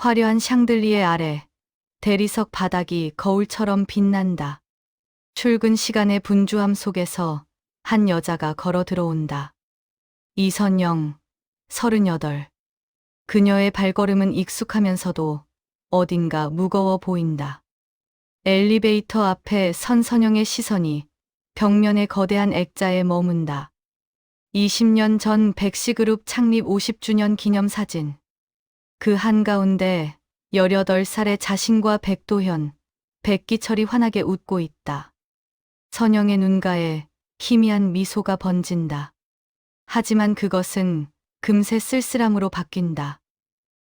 화려한 샹들리에 아래 대리석 바닥이 거울처럼 빛난다. 출근 시간의 분주함 속에서 한 여자가 걸어 들어온다. 이선영, 38. 그녀의 발걸음은 익숙하면서도 어딘가 무거워 보인다. 엘리베이터 앞에 선 선영의 시선이 벽면의 거대한 액자에 머문다. 20년 전 백시그룹 창립 50주년 기념 사진. 그 한가운데 18살의 자신과 백도현, 백기철이 환하게 웃고 있다. 선영의 눈가에 희미한 미소가 번진다. 하지만 그것은 금세 쓸쓸함으로 바뀐다.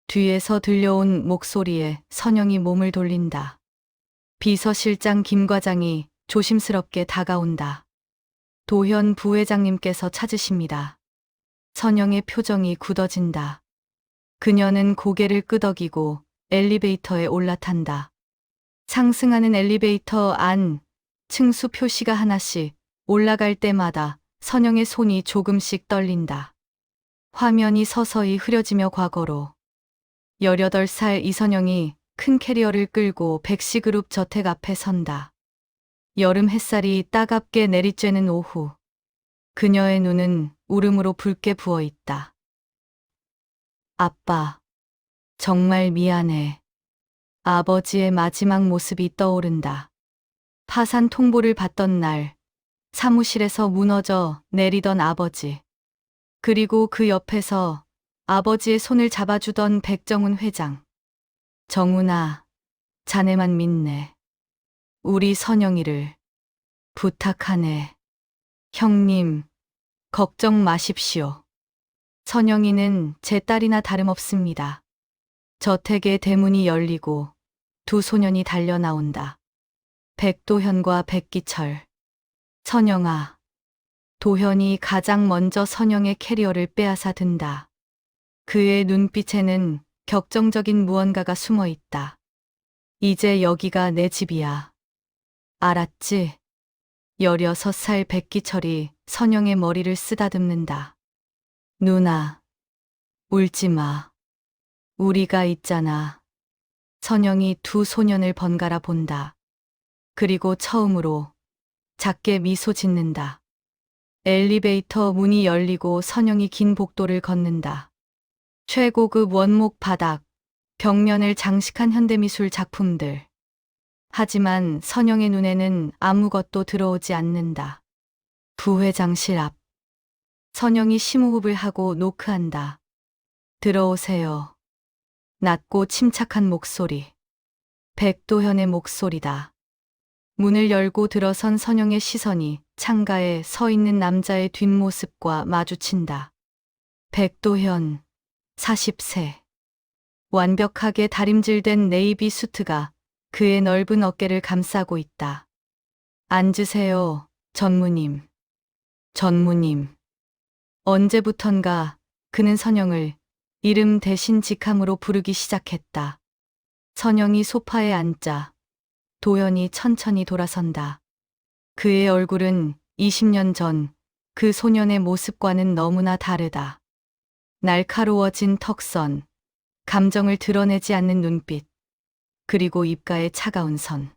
뒤에서 들려온 목소리에 선영이 몸을 돌린다. 비서실장 김 과장이 조심스럽게 다가온다. 도현 부회장님께서 찾으십니다. 선영의 표정이 굳어진다. 그녀는 고개를 끄덕이고 엘리베이터에 올라탄다. 상승하는 엘리베이터 안 층수 표시가 하나씩 올라갈 때마다 선영의 손이 조금씩 떨린다. 화면이 서서히 흐려지며 과거로. 18살 이선영이 큰 캐리어를 끌고 백시그룹 저택 앞에 선다. 여름 햇살이 따갑게 내리쬐는 오후. 그녀의 눈은 울음으로 붉게 부어 있다. 아빠, 정말 미안해. 아버지의 마지막 모습이 떠오른다. 파산 통보를 받던 날, 사무실에서 무너져 내리던 아버지. 그리고 그 옆에서 아버지의 손을 잡아주던 백정훈 회장. 정훈아, 자네만 믿네. 우리 선영이를 부탁하네. 형님, 걱정 마십시오. 선영이는 제 딸이나 다름없습니다. 저택의 대문이 열리고 두 소년이 달려 나온다. 백도현과 백기철. 선영아. 도현이 가장 먼저 선영의 캐리어를 빼앗아 든다. 그의 눈빛에는 격정적인 무언가가 숨어 있다. 이제 여기가 내 집이야. 알았지? 16살 백기철이 선영의 머리를 쓰다듬는다. 누나, 울지 마. 우리가 있잖아. 선영이 두 소년을 번갈아 본다. 그리고 처음으로 작게 미소 짓는다. 엘리베이터 문이 열리고 선영이 긴 복도를 걷는다. 최고급 원목 바닥, 벽면을 장식한 현대미술 작품들. 하지만 선영의 눈에는 아무것도 들어오지 않는다. 부회장실 앞. 선영이 심호흡을 하고 노크한다. 들어오세요. 낮고 침착한 목소리. 백도현의 목소리다. 문을 열고 들어선 선영의 시선이 창가에 서 있는 남자의 뒷모습과 마주친다. 백도현, 40세. 완벽하게 다림질된 네이비 수트가 그의 넓은 어깨를 감싸고 있다. 앉으세요, 전무님. 전무님. 언제부턴가 그는 선영을 이름 대신 직함으로 부르기 시작했다. 선영이 소파에 앉자 도현이 천천히 돌아선다. 그의 얼굴은 20년 전 그 소년의 모습과는 너무나 다르다. 날카로워진 턱선, 감정을 드러내지 않는 눈빛, 그리고 입가의 차가운 선.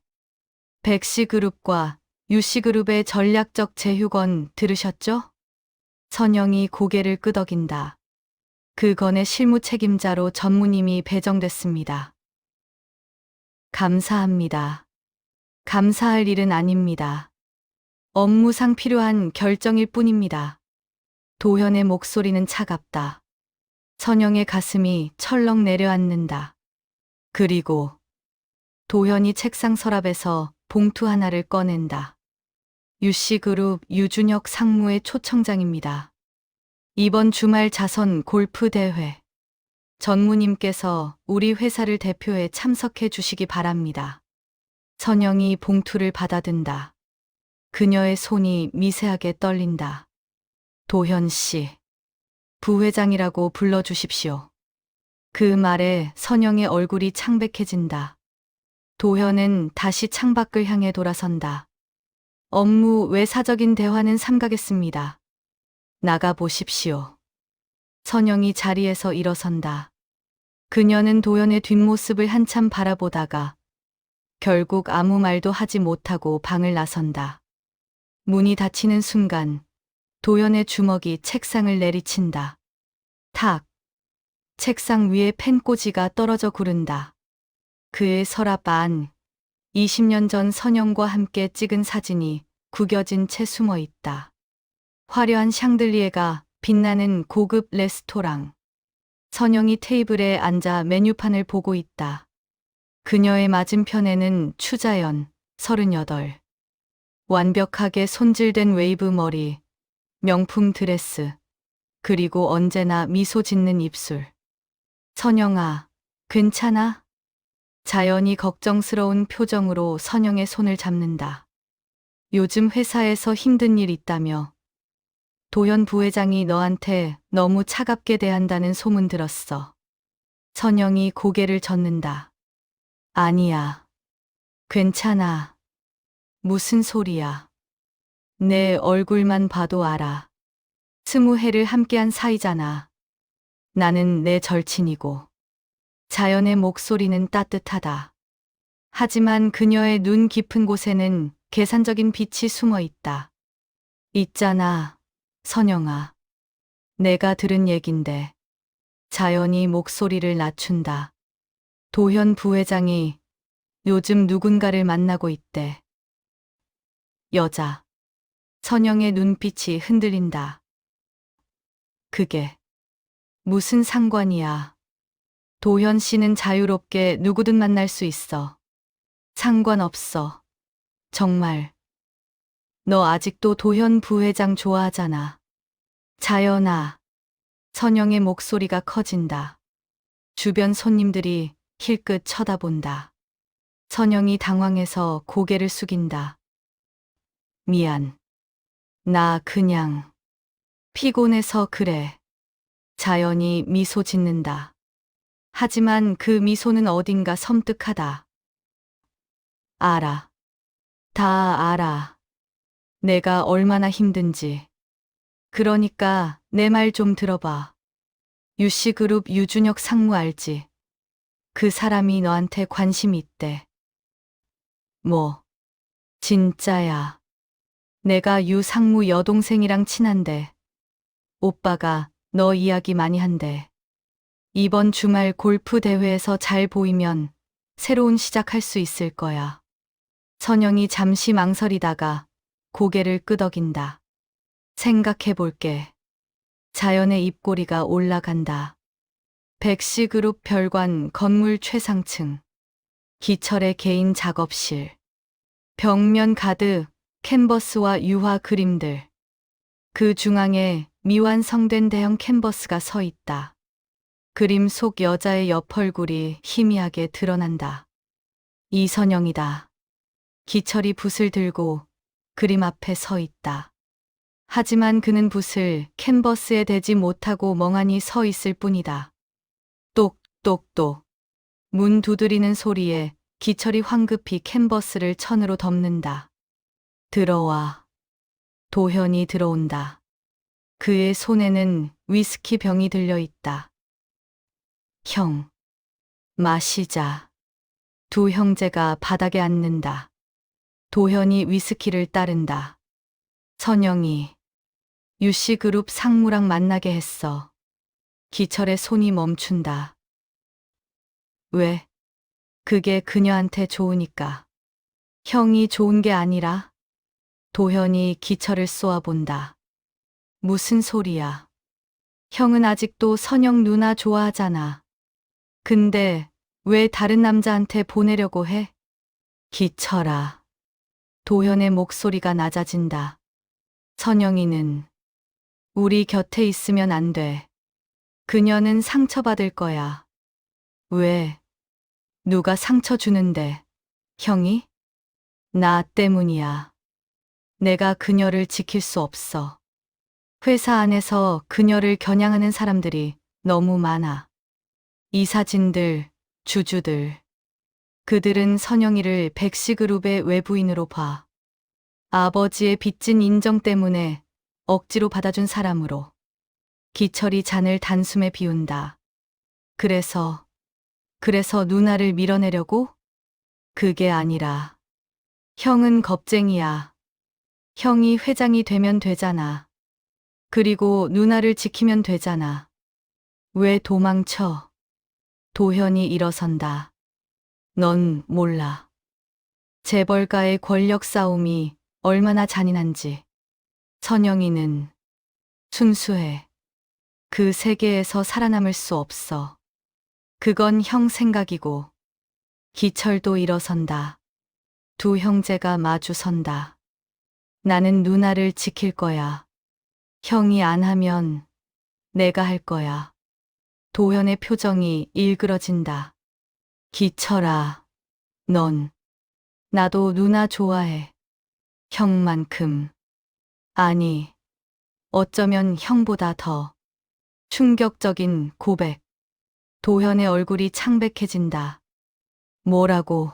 백시그룹과 유시그룹의 전략적 제휴건 들으셨죠? 선영이 고개를 끄덕인다. 그 건의 실무 책임자로 전무님이 배정됐습니다. 감사합니다. 감사할 일은 아닙니다. 업무상 필요한 결정일 뿐입니다. 도현의 목소리는 차갑다. 선영의 가슴이 철렁 내려앉는다. 그리고 도현이 책상 서랍에서 봉투 하나를 꺼낸다. 유씨그룹 유준혁 상무의 초청장입니다. 이번 주말 자선 골프 대회. 전무님께서 우리 회사를 대표해 참석해 주시기 바랍니다. 선영이 봉투를 받아든다. 그녀의 손이 미세하게 떨린다. 도현 씨, 부회장이라고 불러주십시오. 그 말에 선영의 얼굴이 창백해진다. 도현은 다시 창밖을 향해 돌아선다. 업무 외사적인 대화는 삼가겠습니다. 나가 보십시오. 선영이 자리에서 일어선다. 그녀는 도연의 뒷모습을 한참 바라보다가 결국 아무 말도 하지 못하고 방을 나선다. 문이 닫히는 순간 도연의 주먹이 책상을 내리친다. 탁! 책상 위에 펜꽂이가 떨어져 구른다. 그의 서랍 안 20년 전 선영과 함께 찍은 사진이 구겨진 채 숨어 있다. 화려한 샹들리에가 빛나는 고급 레스토랑. 선영이 테이블에 앉아 메뉴판을 보고 있다. 그녀의 맞은편에는 추자연, 38. 완벽하게 손질된 웨이브 머리, 명품 드레스, 그리고 언제나 미소 짓는 입술. 선영아, 괜찮아? 자연이 걱정스러운 표정으로 선영의 손을 잡는다. 요즘 회사에서 힘든 일 있다며. 도현 부회장이 너한테 너무 차갑게 대한다는 소문 들었어. 선영이 고개를 젓는다. 아니야. 괜찮아. 무슨 소리야. 내 얼굴만 봐도 알아. 20해를 함께한 사이잖아. 나는 내 절친이고. 자연의 목소리는 따뜻하다. 하지만 그녀의 눈 깊은 곳에는 계산적인 빛이 숨어 있다. 있잖아, 선영아. 내가 들은 얘긴데. 자연이 목소리를 낮춘다. 도현 부회장이 요즘 누군가를 만나고 있대. 여자. 선영의 눈빛이 흔들린다. 그게 무슨 상관이야. 도현 씨는 자유롭게 누구든 만날 수 있어. 상관없어. 정말. 너 아직도 도현 부회장 좋아하잖아. 자연아. 선영의 목소리가 커진다. 주변 손님들이 힐끗 쳐다본다. 선영이 당황해서 고개를 숙인다. 미안. 나 그냥 피곤해서 그래. 자연이 미소 짓는다. 하지만 그 미소는 어딘가 섬뜩하다. 알아. 다 알아. 내가 얼마나 힘든지. 그러니까 내 말 좀 들어봐. 유씨그룹 유준혁 상무 알지? 그 사람이 너한테 관심 있대. 뭐, 진짜야. 내가 유 상무 여동생이랑 친한데. 오빠가 너 이야기 많이 한대. 이번 주말 골프 대회에서 잘 보이면 새로운 시작할 수 있을 거야. 선영이 잠시 망설이다가 고개를 끄덕인다. 생각해 볼게. 자연의 입꼬리가 올라간다. 백시그룹 별관 건물 최상층. 기철의 개인 작업실. 벽면 가득 캔버스와 유화 그림들. 그 중앙에 미완성된 대형 캔버스가 서 있다. 그림 속 여자의 옆얼굴이 희미하게 드러난다. 이선영이다. 기철이 붓을 들고 그림 앞에 서 있다. 하지만 그는 붓을 캔버스에 대지 못하고 멍하니 서 있을 뿐이다. 똑똑똑. 문 두드리는 소리에 기철이 황급히 캔버스를 천으로 덮는다. 들어와. 도현이 들어온다. 그의 손에는 위스키 병이 들려 있다. 형. 마시자. 두 형제가 바닥에 앉는다. 도현이 위스키를 따른다. 선영이 유씨그룹 상무랑 만나게 했어. 기철의 손이 멈춘다. 왜? 그게 그녀한테 좋으니까. 형이 좋은 게 아니라? 도현이 기철을 쏘아본다. 무슨 소리야. 형은 아직도 선영 누나 좋아하잖아. 근데 왜 다른 남자한테 보내려고 해? 기철아. 도현의 목소리가 낮아진다. 선영이는 우리 곁에 있으면 안 돼. 그녀는 상처받을 거야. 왜? 누가 상처 주는데? 형이? 나 때문이야. 내가 그녀를 지킬 수 없어. 회사 안에서 그녀를 겨냥하는 사람들이 너무 많아. 이사진들, 주주들. 그들은 선영이를 백시그룹의 외부인으로 봐. 아버지의 빚진 인정 때문에 억지로 받아준 사람으로. 기철이 잔을 단숨에 비운다. 그래서 그래서 누나를 밀어내려고? 그게 아니라. 형은 겁쟁이야. 형이 회장이 되면 되잖아. 그리고 누나를 지키면 되잖아. 왜 도망쳐? 도현이 일어선다. 넌 몰라. 재벌가의 권력 싸움이 얼마나 잔인한지. 선영이는 순수해. 그 세계에서 살아남을 수 없어. 그건 형 생각이고. 기철도 일어선다. 두 형제가 마주 선다. 나는 누나를 지킬 거야. 형이 안 하면 내가 할 거야. 도현의 표정이 일그러진다. 기철아, 넌 나도 누나 좋아해. 형만큼. 아니, 어쩌면 형보다 더. 충격적인 고백. 도현의 얼굴이 창백해진다. 뭐라고?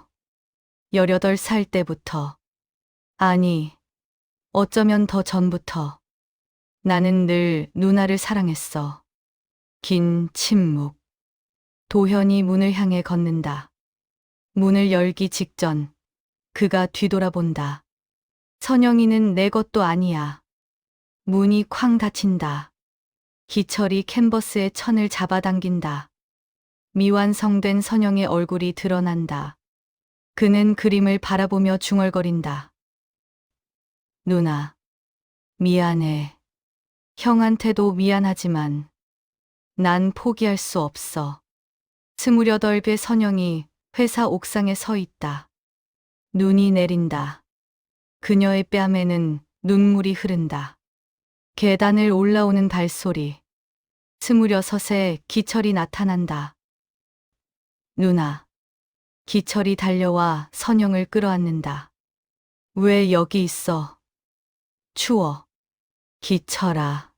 18살 때부터. 아니, 어쩌면 더 전부터. 나는 늘 누나를 사랑했어. 긴 침묵. 도현이 문을 향해 걷는다. 문을 열기 직전 그가 뒤돌아본다. 선영이는 내 것도 아니야. 문이 쾅 닫힌다. 기철이 캔버스에 천을 잡아당긴다. 미완성된 선영의 얼굴이 드러난다. 그는 그림을 바라보며 중얼거린다. 누나, 미안해. 형한테도 미안하지만 난 포기할 수 없어. 28배 선영이 회사 옥상에 서 있다. 눈이 내린다. 그녀의 뺨에는 눈물이 흐른다. 계단을 올라오는 발소리. 26에 기철이 나타난다. 누나. 기철이 달려와 선영을 끌어안는다. 왜 여기 있어? 추워. 기철아.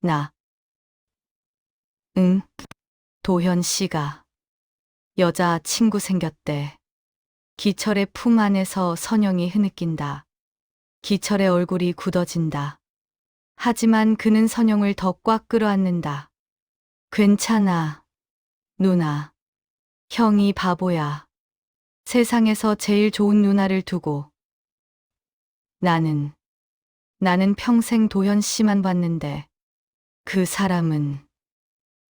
나. 응? 도현 씨가 여자 친구 생겼대. 기철의 품 안에서 선영이 흐느낀다. 기철의 얼굴이 굳어진다. 하지만 그는 선영을 더 꽉 끌어안는다. 괜찮아. 누나. 형이 바보야. 세상에서 제일 좋은 누나를 두고. 나는 평생 도현 씨만 봤는데 그 사람은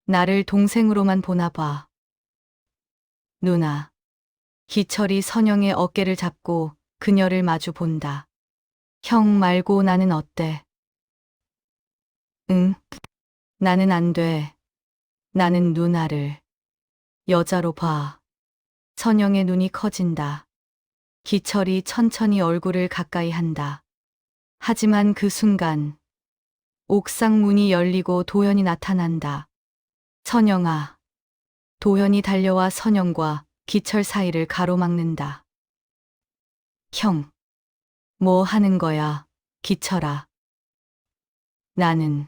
나를 동생으로만 보나 봐. 누나. 기철이 선영의 어깨를 잡고 그녀를 마주 본다. 형 말고 나는 어때? 응? 나는 안 돼. 나는 누나를 여자로 봐. 선영의 눈이 커진다. 기철이 천천히 얼굴을 가까이 한다. 하지만 그 순간 옥상 문이 열리고 도현이 나타난다. 선영아. 도현이 달려와 선영과 기철 사이를 가로막는다. 형. 뭐 하는 거야, 기철아. 나는.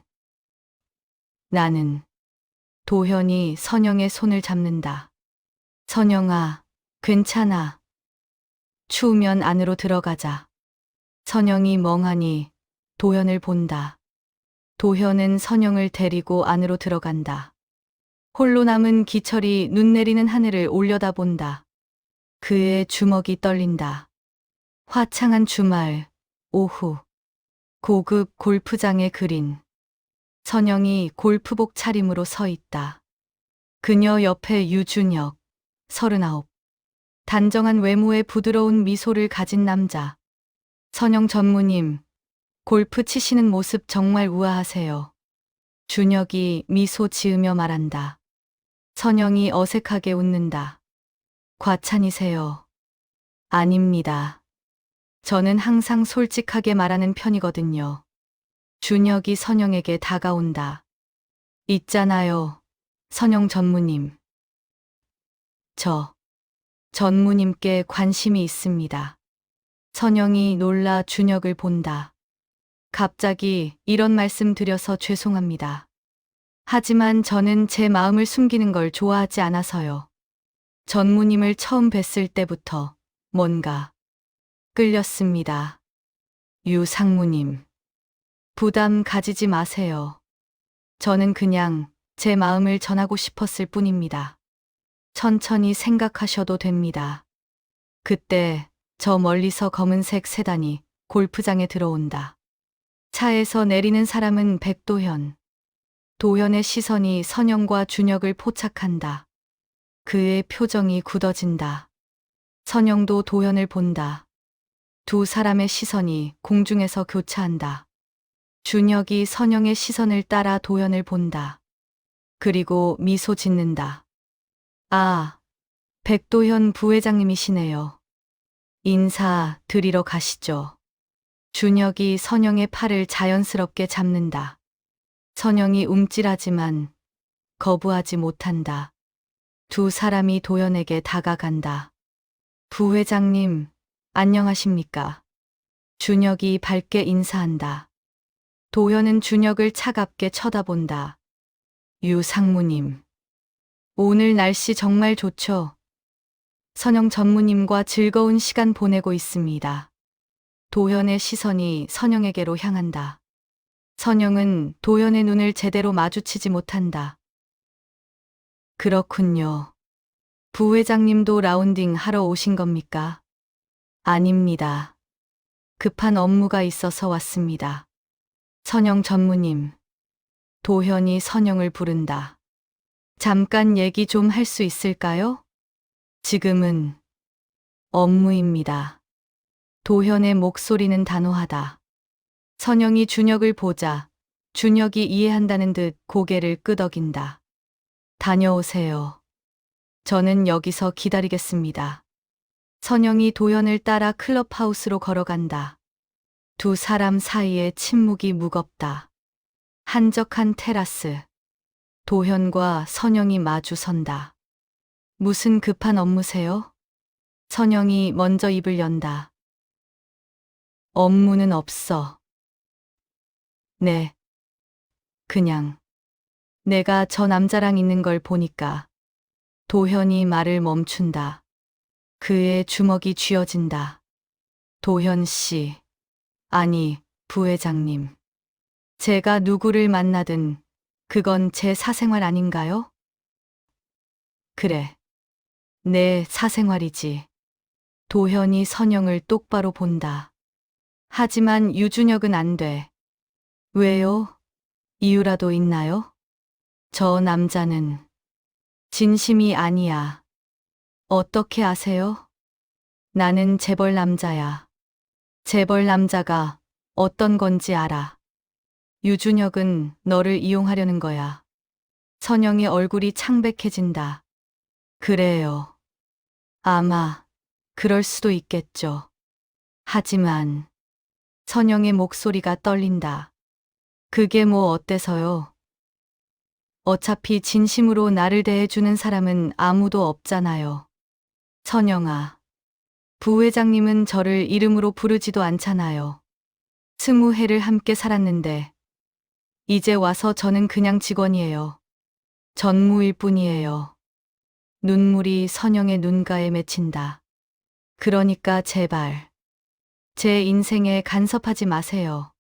도현이 선영의 손을 잡는다. 선영아, 괜찮아. 추우면 안으로 들어가자. 선영이 멍하니 도현을 본다. 도현은 선영을 데리고 안으로 들어간다. 홀로 남은 기철이 눈 내리는 하늘을 올려다본다. 그의 주먹이 떨린다. 화창한 주말, 오후. 고급 골프장에 그린. 선영이 골프복 차림으로 서 있다. 그녀 옆에 유준혁, 39. 단정한 외모에 부드러운 미소를 가진 남자. 선영 전무님, 골프 치시는 모습 정말 우아하세요. 준혁이 미소 지으며 말한다. 선영이 어색하게 웃는다. 과찬이세요. 아닙니다. 저는 항상 솔직하게 말하는 편이거든요. 준혁이 선영에게 다가온다. 있잖아요, 선영 전무님. 저 전무님께 관심이 있습니다. 선영이 놀라 준혁을 본다. 갑자기 이런 말씀 드려서 죄송합니다. 하지만 저는 제 마음을 숨기는 걸 좋아하지 않아서요. 전무님을 처음 뵀을 때부터 뭔가 끌렸습니다. 유 상무님. 부담 가지지 마세요. 저는 그냥 제 마음을 전하고 싶었을 뿐입니다. 천천히 생각하셔도 됩니다. 그때 저 멀리서 검은색 세단이 골프장에 들어온다. 차에서 내리는 사람은 백도현. 도현의 시선이 선영과 준혁을 포착한다. 그의 표정이 굳어진다. 선영도 도현을 본다. 두 사람의 시선이 공중에서 교차한다. 준혁이 선영의 시선을 따라 도현을 본다. 그리고 미소 짓는다. 아, 백도현 부회장님이시네요. 인사 드리러 가시죠. 준혁이 선영의 팔을 자연스럽게 잡는다. 선영이 움찔하지만 거부하지 못한다. 두 사람이 도현에게 다가간다. 부회장님, 안녕하십니까? 준혁이 밝게 인사한다. 도현은 준혁을 차갑게 쳐다본다. 유 상무님. 오늘 날씨 정말 좋죠? 선영 전무님과 즐거운 시간 보내고 있습니다. 도현의 시선이 선영에게로 향한다. 선영은 도현의 눈을 제대로 마주치지 못한다. 그렇군요. 부회장님도 라운딩 하러 오신 겁니까? 아닙니다. 급한 업무가 있어서 왔습니다. 선영 전무님. 도현이 선영을 부른다. 잠깐 얘기 좀 할 수 있을까요? 지금은 업무입니다. 도현의 목소리는 단호하다. 선영이 준혁을 보자 준혁이 이해한다는 듯 고개를 끄덕인다. 다녀오세요. 저는 여기서 기다리겠습니다. 선영이 도현을 따라 클럽하우스로 걸어간다. 두 사람 사이에 침묵이 무겁다. 한적한 테라스. 도현과 선영이 마주 선다. 무슨 급한 업무세요? 선영이 먼저 입을 연다. 업무는 없어. 네. 그냥 내가 저 남자랑 있는 걸 보니까. 도현이 말을 멈춘다. 그의 주먹이 쥐어진다. 도현 씨. 아니, 부회장님. 제가 누구를 만나든 그건 제 사생활 아닌가요? 그래. 내 사생활이지. 도현이 선영을 똑바로 본다. 하지만 유준혁은 안 돼. 왜요? 이유라도 있나요? 저 남자는 진심이 아니야. 어떻게 아세요? 나는 재벌 남자야. 재벌 남자가 어떤 건지 알아. 유준혁은 너를 이용하려는 거야. 선영의 얼굴이 창백해진다. 그래요. 아마 그럴 수도 있겠죠. 하지만 선영의 목소리가 떨린다. 그게 뭐 어때서요? 어차피 진심으로 나를 대해주는 사람은 아무도 없잖아요. 선영아, 부회장님은 저를 이름으로 부르지도 않잖아요. 20해를 함께 살았는데 이제 와서 저는 그냥 직원이에요. 전무일 뿐이에요. 눈물이 선영의 눈가에 맺힌다. 그러니까 제발 제 인생에 간섭하지 마세요.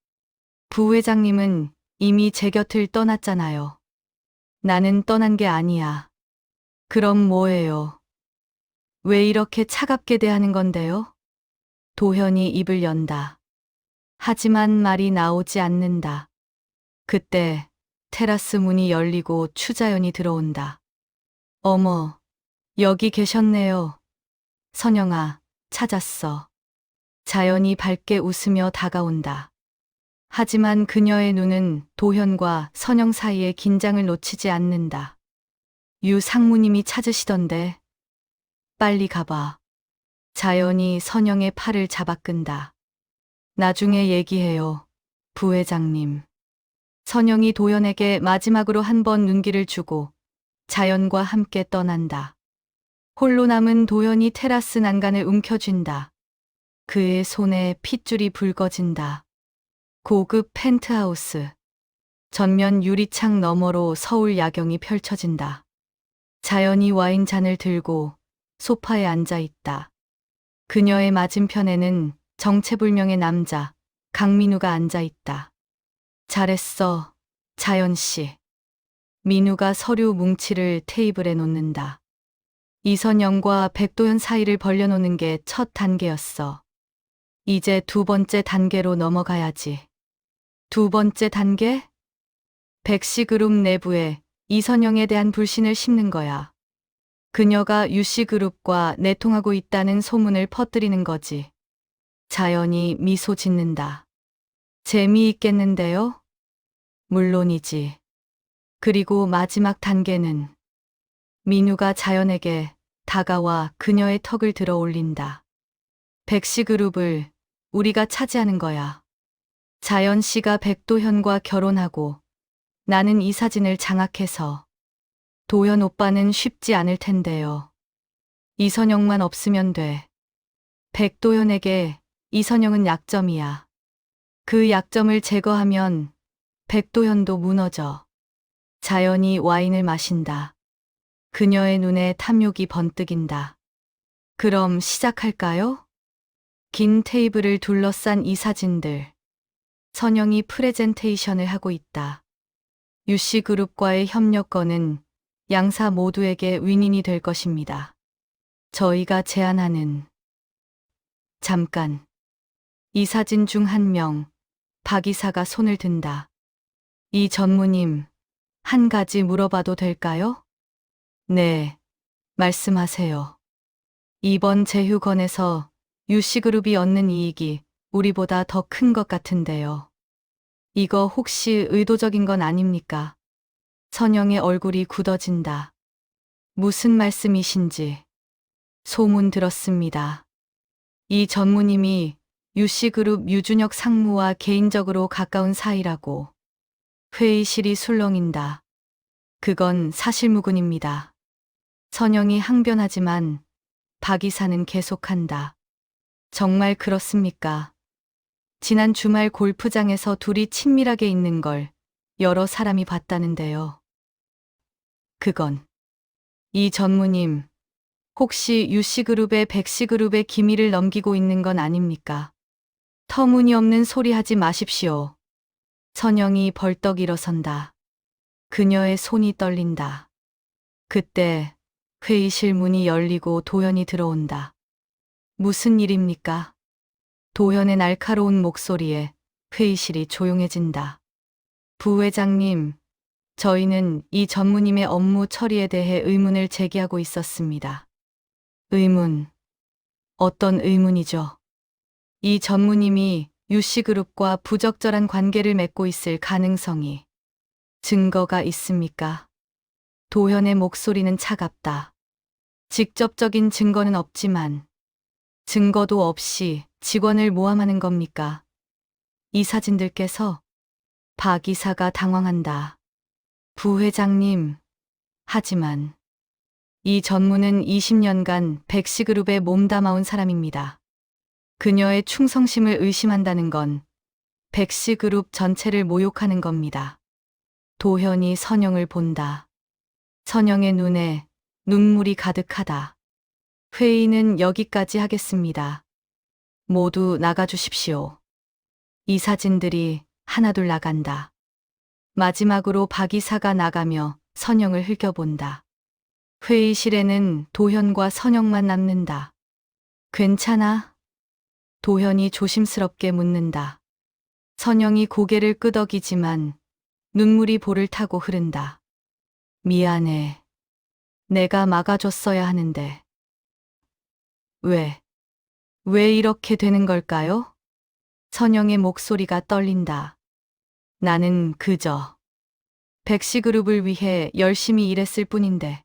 부회장님은 이미 제 곁을 떠났잖아요. 나는 떠난 게 아니야. 그럼 뭐예요? 왜 이렇게 차갑게 대하는 건데요? 도현이 입을 연다. 하지만 말이 나오지 않는다. 그때 테라스 문이 열리고 추자연이 들어온다. 어머, 여기 계셨네요. 선영아, 찾았어. 자연이 밝게 웃으며 다가온다. 하지만 그녀의 눈은 도현과 선영 사이의 긴장을 놓치지 않는다. 유 상무님이 찾으시던데. 빨리 가봐. 자연이 선영의 팔을 잡아 끈다. 나중에 얘기해요, 부회장님. 선영이 도현에게 마지막으로 한 번 눈길을 주고 자연과 함께 떠난다. 홀로 남은 도현이 테라스 난간을 움켜쥔다. 그의 손에 핏줄이 붉어진다. 고급 펜트하우스. 전면 유리창 너머로 서울 야경이 펼쳐진다. 자연이 와인잔을 들고 소파에 앉아 있다. 그녀의 맞은편에는 정체불명의 남자, 강민우가 앉아 있다. 잘했어, 자연 씨. 민우가 서류 뭉치를 테이블에 놓는다. 이선영과 백도현 사이를 벌려놓는 게 첫 단계였어. 이제 두 번째 단계로 넘어가야지. 두 번째 단계? 백씨그룹 내부에 이선영에 대한 불신을 심는 거야. 그녀가 유씨그룹과 내통하고 있다는 소문을 퍼뜨리는 거지. 자연히 미소 짓는다. 재미있겠는데요? 물론이지. 그리고 마지막 단계는 민우가 자연에게 다가와 그녀의 턱을 들어 올린다. 백씨그룹을 우리가 차지하는 거야. 자연 씨가 백도현과 결혼하고 나는 이 사진을 장악해서 도현 오빠는 쉽지 않을 텐데요. 이선영만 없으면 돼. 백도현에게 이선영은 약점이야. 그 약점을 제거하면 백도현도 무너져. 자연이 와인을 마신다. 그녀의 눈에 탐욕이 번뜩인다. 그럼 시작할까요? 긴 테이블을 둘러싼 이 사진들. 선영이 프레젠테이션을 하고 있다. 유씨그룹과의 협력권은 양사 모두에게 윈윈이 될 것입니다. 저희가 제안하는 잠깐. 이 사진 중 한 명, 박 이사가 손을 든다. 이 전무님, 한 가지 물어봐도 될까요? 네, 말씀하세요. 이번 제휴건에서 유씨그룹이 얻는 이익이 우리보다 더 큰 것 같은데요. 이거 혹시 의도적인 건 아닙니까? 선영의 얼굴이 굳어진다. 무슨 말씀이신지. 소문 들었습니다. 이 전무님이 유씨그룹 유준혁 상무와 개인적으로 가까운 사이라고. 회의실이 술렁인다. 그건 사실무근입니다. 선영이 항변하지만 박 이사는 계속한다. 정말 그렇습니까? 지난 주말 골프장에서 둘이 친밀하게 있는 걸 여러 사람이 봤다는데요. 그건 이 전무님, 혹시 유씨그룹에 백씨그룹의 기밀을 넘기고 있는 건 아닙니까? 터무니없는 소리 하지 마십시오. 선영이 벌떡 일어선다. 그녀의 손이 떨린다. 그때 회의실 문이 열리고 도현이 들어온다. 무슨 일입니까? 도현의 날카로운 목소리에 회의실이 조용해진다. 부회장님, 저희는 이 전무님의 업무 처리에 대해 의문을 제기하고 있었습니다. 의문? 어떤 의문이죠? 이 전무님이 유씨그룹과 부적절한 관계를 맺고 있을 가능성이 증거가 있습니까? 도현의 목소리는 차갑다. 직접적인 증거는 없지만 증거도 없이 직원을 모함하는 겁니까? 이 사진들께서 박 이사가 당황한다. 부회장님, 하지만 이 전무는 20년간 백씨그룹에 몸담아온 사람입니다. 그녀의 충성심을 의심한다는 건 백씨그룹 전체를 모욕하는 겁니다. 도현이 선영을 본다. 선영의 눈에 눈물이 가득하다. 회의는 여기까지 하겠습니다. 모두 나가주십시오. 이 사진들이 하나둘 나간다. 마지막으로 박 이사가 나가며 선영을 흘겨본다. 회의실에는 도현과 선영만 남는다. 괜찮아? 도현이 조심스럽게 묻는다. 선영이 고개를 끄덕이지만 눈물이 볼을 타고 흐른다. 미안해. 내가 막아줬어야 하는데. 왜 이렇게 되는 걸까요? 선영의 목소리가 떨린다. 나는 그저 백씨그룹을 위해 열심히 일했을 뿐인데.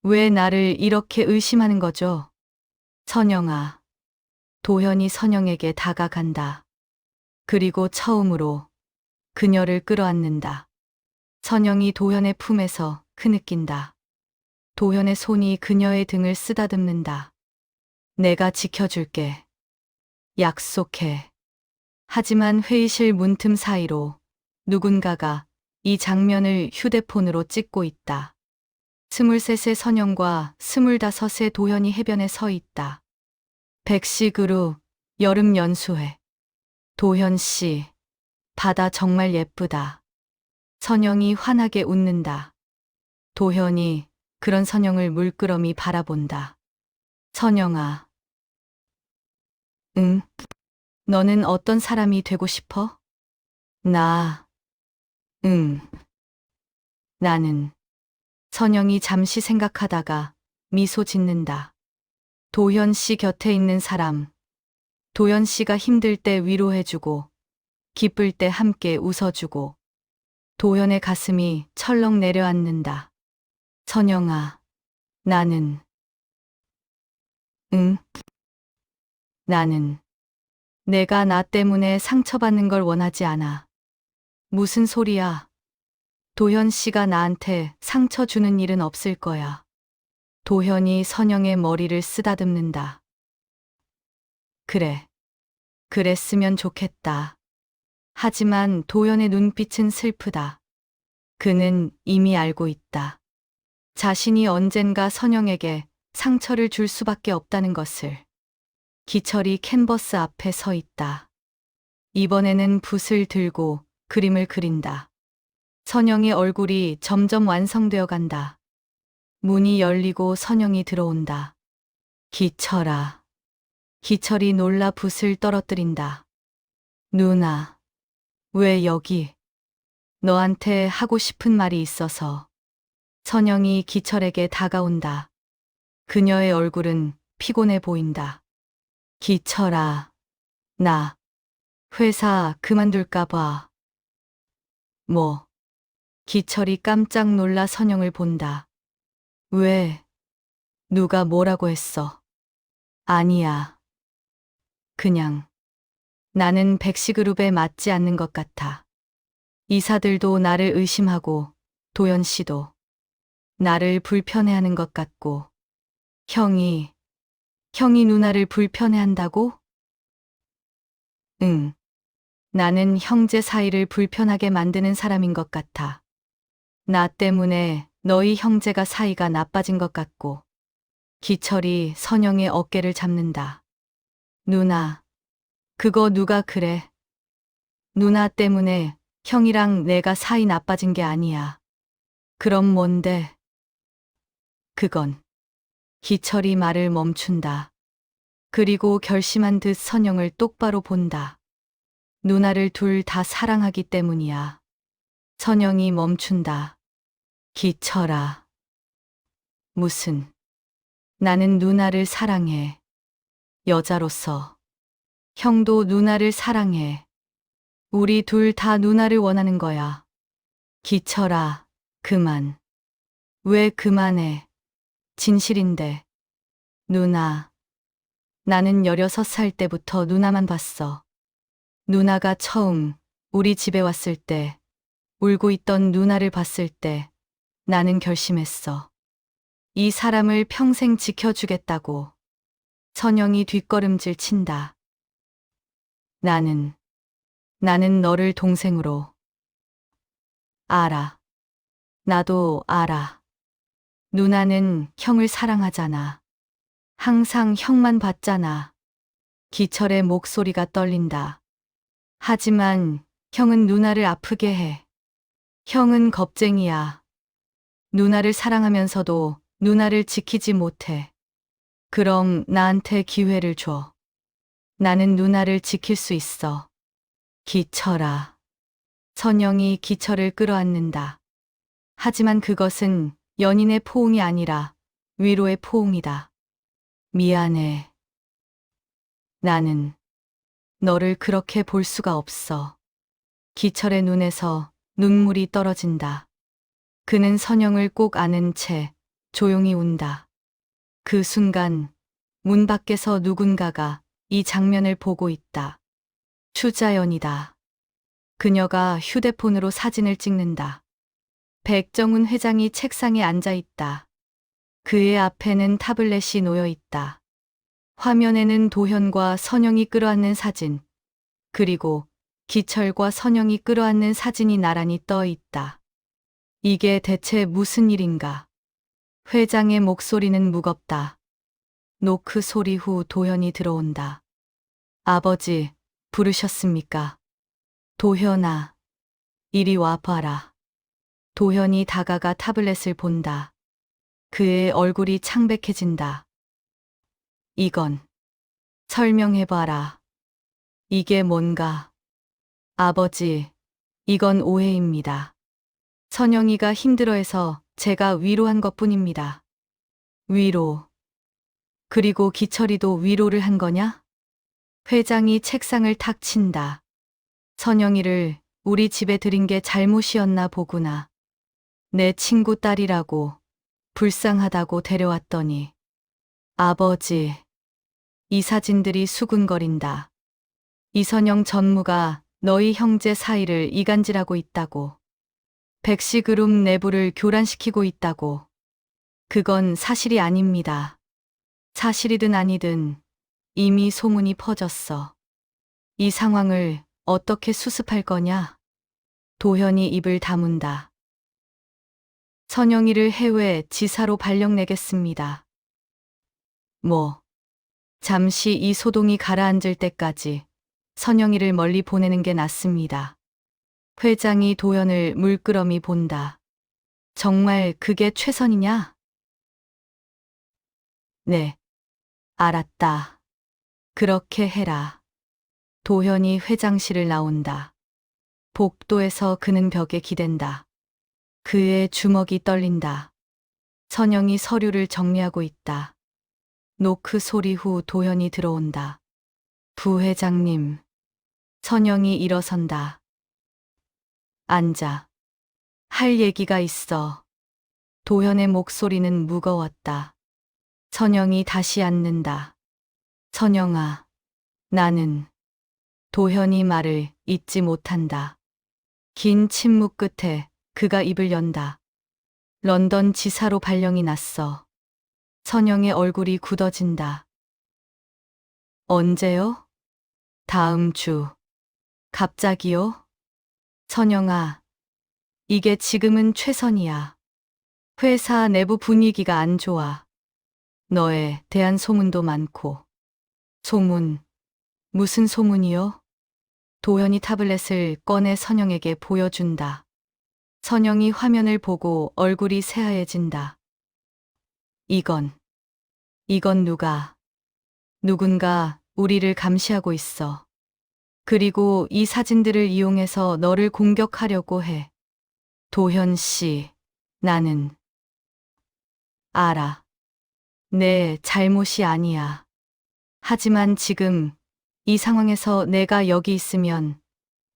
왜 나를 이렇게 의심하는 거죠? 선영아. 도현이 선영에게 다가간다. 그리고 처음으로 그녀를 끌어안는다. 선영이 도현의 품에서 흐느낀다. 도현의 손이 그녀의 등을 쓰다듬는다. 내가 지켜줄게. 약속해. 하지만 회의실 문틈 사이로 누군가가 이 장면을 휴대폰으로 찍고 있다. 23세 선영과 25세 도현이 해변에 서 있다. 백씨그룹 여름 연수회. 도현 씨, 바다 정말 예쁘다. 선영이 환하게 웃는다. 도현이 그런 선영을 물끄러미 바라본다. 선영아. 응? 너는 어떤 사람이 되고 싶어? 나. 응. 나는. 선영이 잠시 생각하다가 미소 짓는다. 도현 씨 곁에 있는 사람. 도현 씨가 힘들 때 위로해주고, 기쁠 때 함께 웃어주고, 도현의 가슴이 철렁 내려앉는다. 선영아, 나는. 응? 나는. 내가 나 때문에 상처받는 걸 원하지 않아. 무슨 소리야? 도현 씨가 나한테 상처 주는 일은 없을 거야. 도현이 선영의 머리를 쓰다듬는다. 그래. 그랬으면 좋겠다. 하지만 도현의 눈빛은 슬프다. 그는 이미 알고 있다. 자신이 언젠가 선영에게 상처를 줄 수밖에 없다는 것을. 기철이 캔버스 앞에 서 있다. 이번에는 붓을 들고 그림을 그린다. 선영의 얼굴이 점점 완성되어 간다. 문이 열리고 선영이 들어온다. 기철아. 기철이 놀라 붓을 떨어뜨린다. 누나. 왜 여기? 너한테 하고 싶은 말이 있어서. 선영이 기철에게 다가온다. 그녀의 얼굴은 피곤해 보인다. 기철아. 나. 회사 그만둘까 봐. 뭐. 기철이 깜짝 놀라 선영을 본다. 왜? 누가 뭐라고 했어? 아니야. 그냥. 나는 백시그룹에 맞지 않는 것 같아. 이사들도 나를 의심하고, 도연 씨도. 나를 불편해하는 것 같고. 형이 누나를 불편해한다고? 응. 나는 형제 사이를 불편하게 만드는 사람인 것 같아. 나 때문에 너희 형제가 사이가 나빠진 것 같고. 기철이 선영의 어깨를 잡는다. 누나, 그거 누가 그래? 누나 때문에 형이랑 내가 사이 나빠진 게 아니야. 그럼 뭔데? 그건. 기철이 말을 멈춘다. 그리고 결심한 듯 선영을 똑바로 본다. 누나를 둘 다 사랑하기 때문이야. 선영이 멈춘다. 기철아. 무슨. 나는 누나를 사랑해. 여자로서. 형도 누나를 사랑해. 우리 둘 다 누나를 원하는 거야. 기철아, 그만. 왜 그만해? 진실인데. 누나. 나는 16살 때부터 누나만 봤어. 누나가 처음 우리 집에 왔을 때, 울고 있던 누나를 봤을 때, 나는 결심했어. 이 사람을 평생 지켜주겠다고. 선영이 뒷걸음질 친다. 나는 너를 동생으로. 알아. 나도 알아. 누나는 형을 사랑하잖아. 항상 형만 봤잖아. 기철의 목소리가 떨린다. 하지만 형은 누나를 아프게 해. 형은 겁쟁이야. 누나를 사랑하면서도 누나를 지키지 못해. 그럼 나한테 기회를 줘. 나는 누나를 지킬 수 있어. 기철아. 선영이 기철을 끌어안는다. 하지만 그것은 연인의 포옹이 아니라 위로의 포옹이다. 미안해. 나는 너를 그렇게 볼 수가 없어. 기철의 눈에서 눈물이 떨어진다. 그는 선영을 꼭 안은 채 조용히 운다. 그 순간 문 밖에서 누군가가 이 장면을 보고 있다. 추자연이다. 그녀가 휴대폰으로 사진을 찍는다. 백정훈 회장이 책상에 앉아 있다. 그의 앞에는 타블렛이 놓여 있다. 화면에는 도현과 선영이 끌어안는 사진, 그리고 기철과 선영이 끌어안는 사진이 나란히 떠 있다. 이게 대체 무슨 일인가? 회장의 목소리는 무겁다. 노크 소리 후 도현이 들어온다. 아버지, 부르셨습니까? 도현아, 이리 와 봐라. 도현이 다가가 타블렛을 본다. 그의 얼굴이 창백해진다. 이건 설명해봐라. 이게 뭔가. 아버지, 이건 오해입니다. 선영이가 힘들어해서 제가 위로한 것뿐입니다. 위로. 그리고 기철이도 위로를 한 거냐? 회장이 책상을 탁 친다. 선영이를 우리 집에 들인 게 잘못이었나 보구나. 내 친구 딸이라고 불쌍하다고 데려왔더니. 아버지. 이 사진들이 수군거린다. 이선영 전무가 너희 형제 사이를 이간질하고 있다고. 백시그룹 내부를 교란시키고 있다고. 그건 사실이 아닙니다. 사실이든 아니든 이미 소문이 퍼졌어. 이 상황을 어떻게 수습할 거냐? 도현이 입을 다문다. 선영이를 해외 지사로 발령내겠습니다. 뭐, 잠시 이 소동이 가라앉을 때까지 선영이를 멀리 보내는 게 낫습니다. 회장이 도현을 물끄러미 본다. 정말 그게 최선이냐? 네. 알았다. 그렇게 해라. 도현이 회장실을 나온다. 복도에서 그는 벽에 기댄다. 그의 주먹이 떨린다. 선영이 서류를 정리하고 있다. 노크 소리 후 도현이 들어온다. 부회장님. 선영이 일어선다. 앉아. 할 얘기가 있어. 도현의 목소리는 무거웠다. 선영이 다시 앉는다. 선영아, 나는 도현이 말을 잇지 못한다. 긴 침묵 끝에 그가 입을 연다. 런던 지사로 발령이 났어. 선영의 얼굴이 굳어진다. 언제요? 다음 주. 갑자기요? 선영아, 이게 지금은 최선이야. 회사 내부 분위기가 안 좋아. 너에 대한 소문도 많고. 소문? 무슨 소문이요? 도현이 타블렛을 꺼내 선영에게 보여준다. 선영이 화면을 보고 얼굴이 새하얘진다. 이건 누군가 우리를 감시하고 있어. 그리고 이 사진들을 이용해서 너를 공격하려고 해. 도현 씨, 나는 알아. 내 잘못이 아니야. 하지만 지금 이 상황에서 내가 여기 있으면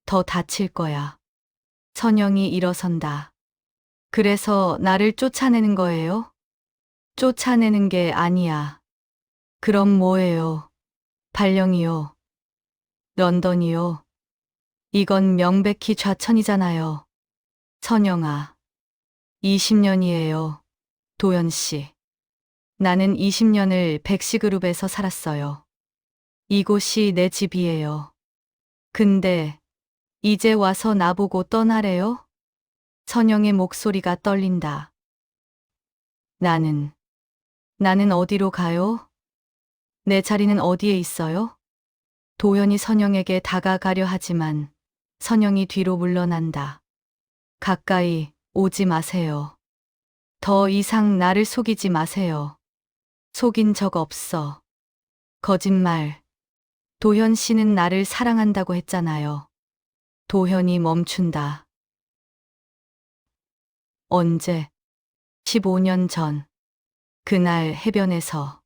더 다칠 거야. 선영이 일어선다. 그래서 나를 쫓아내는 거예요? 쫓아내는 게 아니야. 그럼 뭐예요? 발령이요. 런던이요. 이건 명백히 좌천이잖아요. 선영아. 20년이에요. 도연 씨. 나는 20년을 백시그룹에서 살았어요. 이곳이 내 집이에요. 근데 이제 와서 나보고 떠나래요? 선영의 목소리가 떨린다. 나는 어디로 가요? 내 자리는 어디에 있어요? 도연이 선영에게 다가가려 하지만 선영이 뒤로 물러난다. 가까이 오지 마세요. 더 이상 나를 속이지 마세요. 속인 적 없어. 거짓말. 도현 씨는 나를 사랑한다고 했잖아요. 도현이 멈춘다. 언제? 15년 전. 그날 해변에서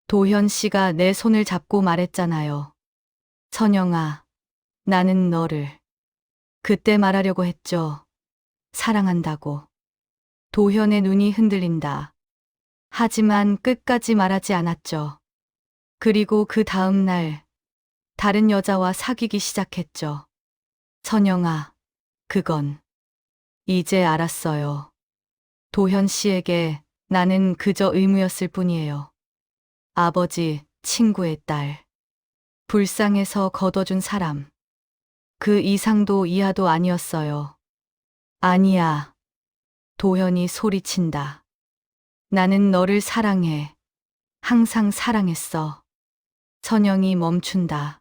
도현 씨가 내 손을 잡고 말했잖아요. 선영아, 나는 너를. 그때 말하려고 했죠. 사랑한다고. 도현의 눈이 흔들린다. 하지만 끝까지 말하지 않았죠. 그리고 그 다음 날, 다른 여자와 사귀기 시작했죠. 선영아, 그건 이제 알았어요. 도현 씨에게 나는 그저 의무였을 뿐이에요. 아버지, 친구의 딸. 불쌍해서 걷어준 사람. 그 이상도 이하도 아니었어요. 아니야. 도현이 소리친다. 나는 너를 사랑해. 항상 사랑했어. 선영이 멈춘다.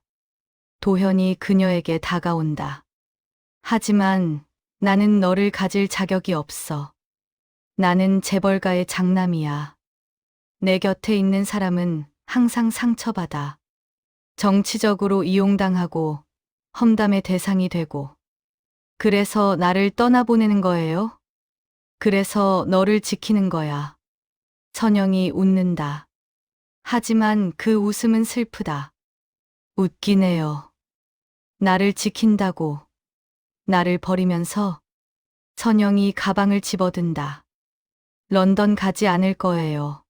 도현이 그녀에게 다가온다. 하지만 나는 너를 가질 자격이 없어. 나는 재벌가의 장남이야. 내 곁에 있는 사람은 항상 상처받아. 정치적으로 이용당하고 험담의 대상이 되고. 그래서 나를 떠나보내는 거예요? 그래서 너를 지키는 거야. 선영이 웃는다. 하지만 그 웃음은 슬프다. 웃긴 해요. 나를 지킨다고. 나를 버리면서. 선영이 가방을 집어든다. 런던 가지 않을 거예요.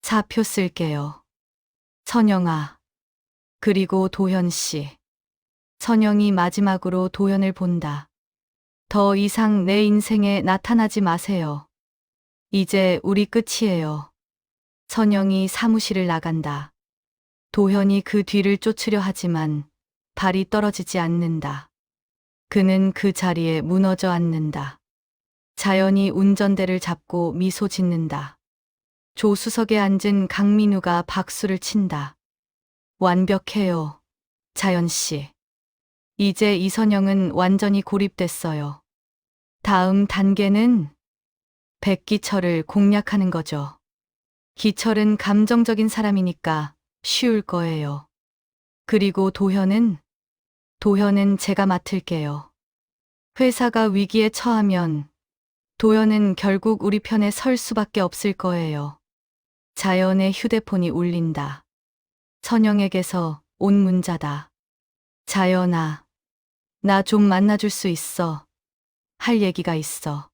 사표 쓸게요. 선영아. 그리고 도현 씨. 선영이 마지막으로 도현을 본다. 더 이상 내 인생에 나타나지 마세요. 이제 우리 끝이에요. 선영이 사무실을 나간다. 도현이 그 뒤를 쫓으려 하지만 발이 떨어지지 않는다. 그는 그 자리에 무너져 앉는다. 자연이 운전대를 잡고 미소 짓는다. 조수석에 앉은 강민우가 박수를 친다. 완벽해요. 자연 씨. 이제 이선영은 완전히 고립됐어요. 다음 단계는 백기철을 공략하는 거죠. 기철은 감정적인 사람이니까 쉬울 거예요. 그리고 도현은 제가 맡을게요. 회사가 위기에 처하면 도현은 결국 우리 편에 설 수밖에 없을 거예요. 자연의 휴대폰이 울린다. 선영에게서 온 문자다. 자연아, 나 좀 만나줄 수 있어. 할 얘기가 있어.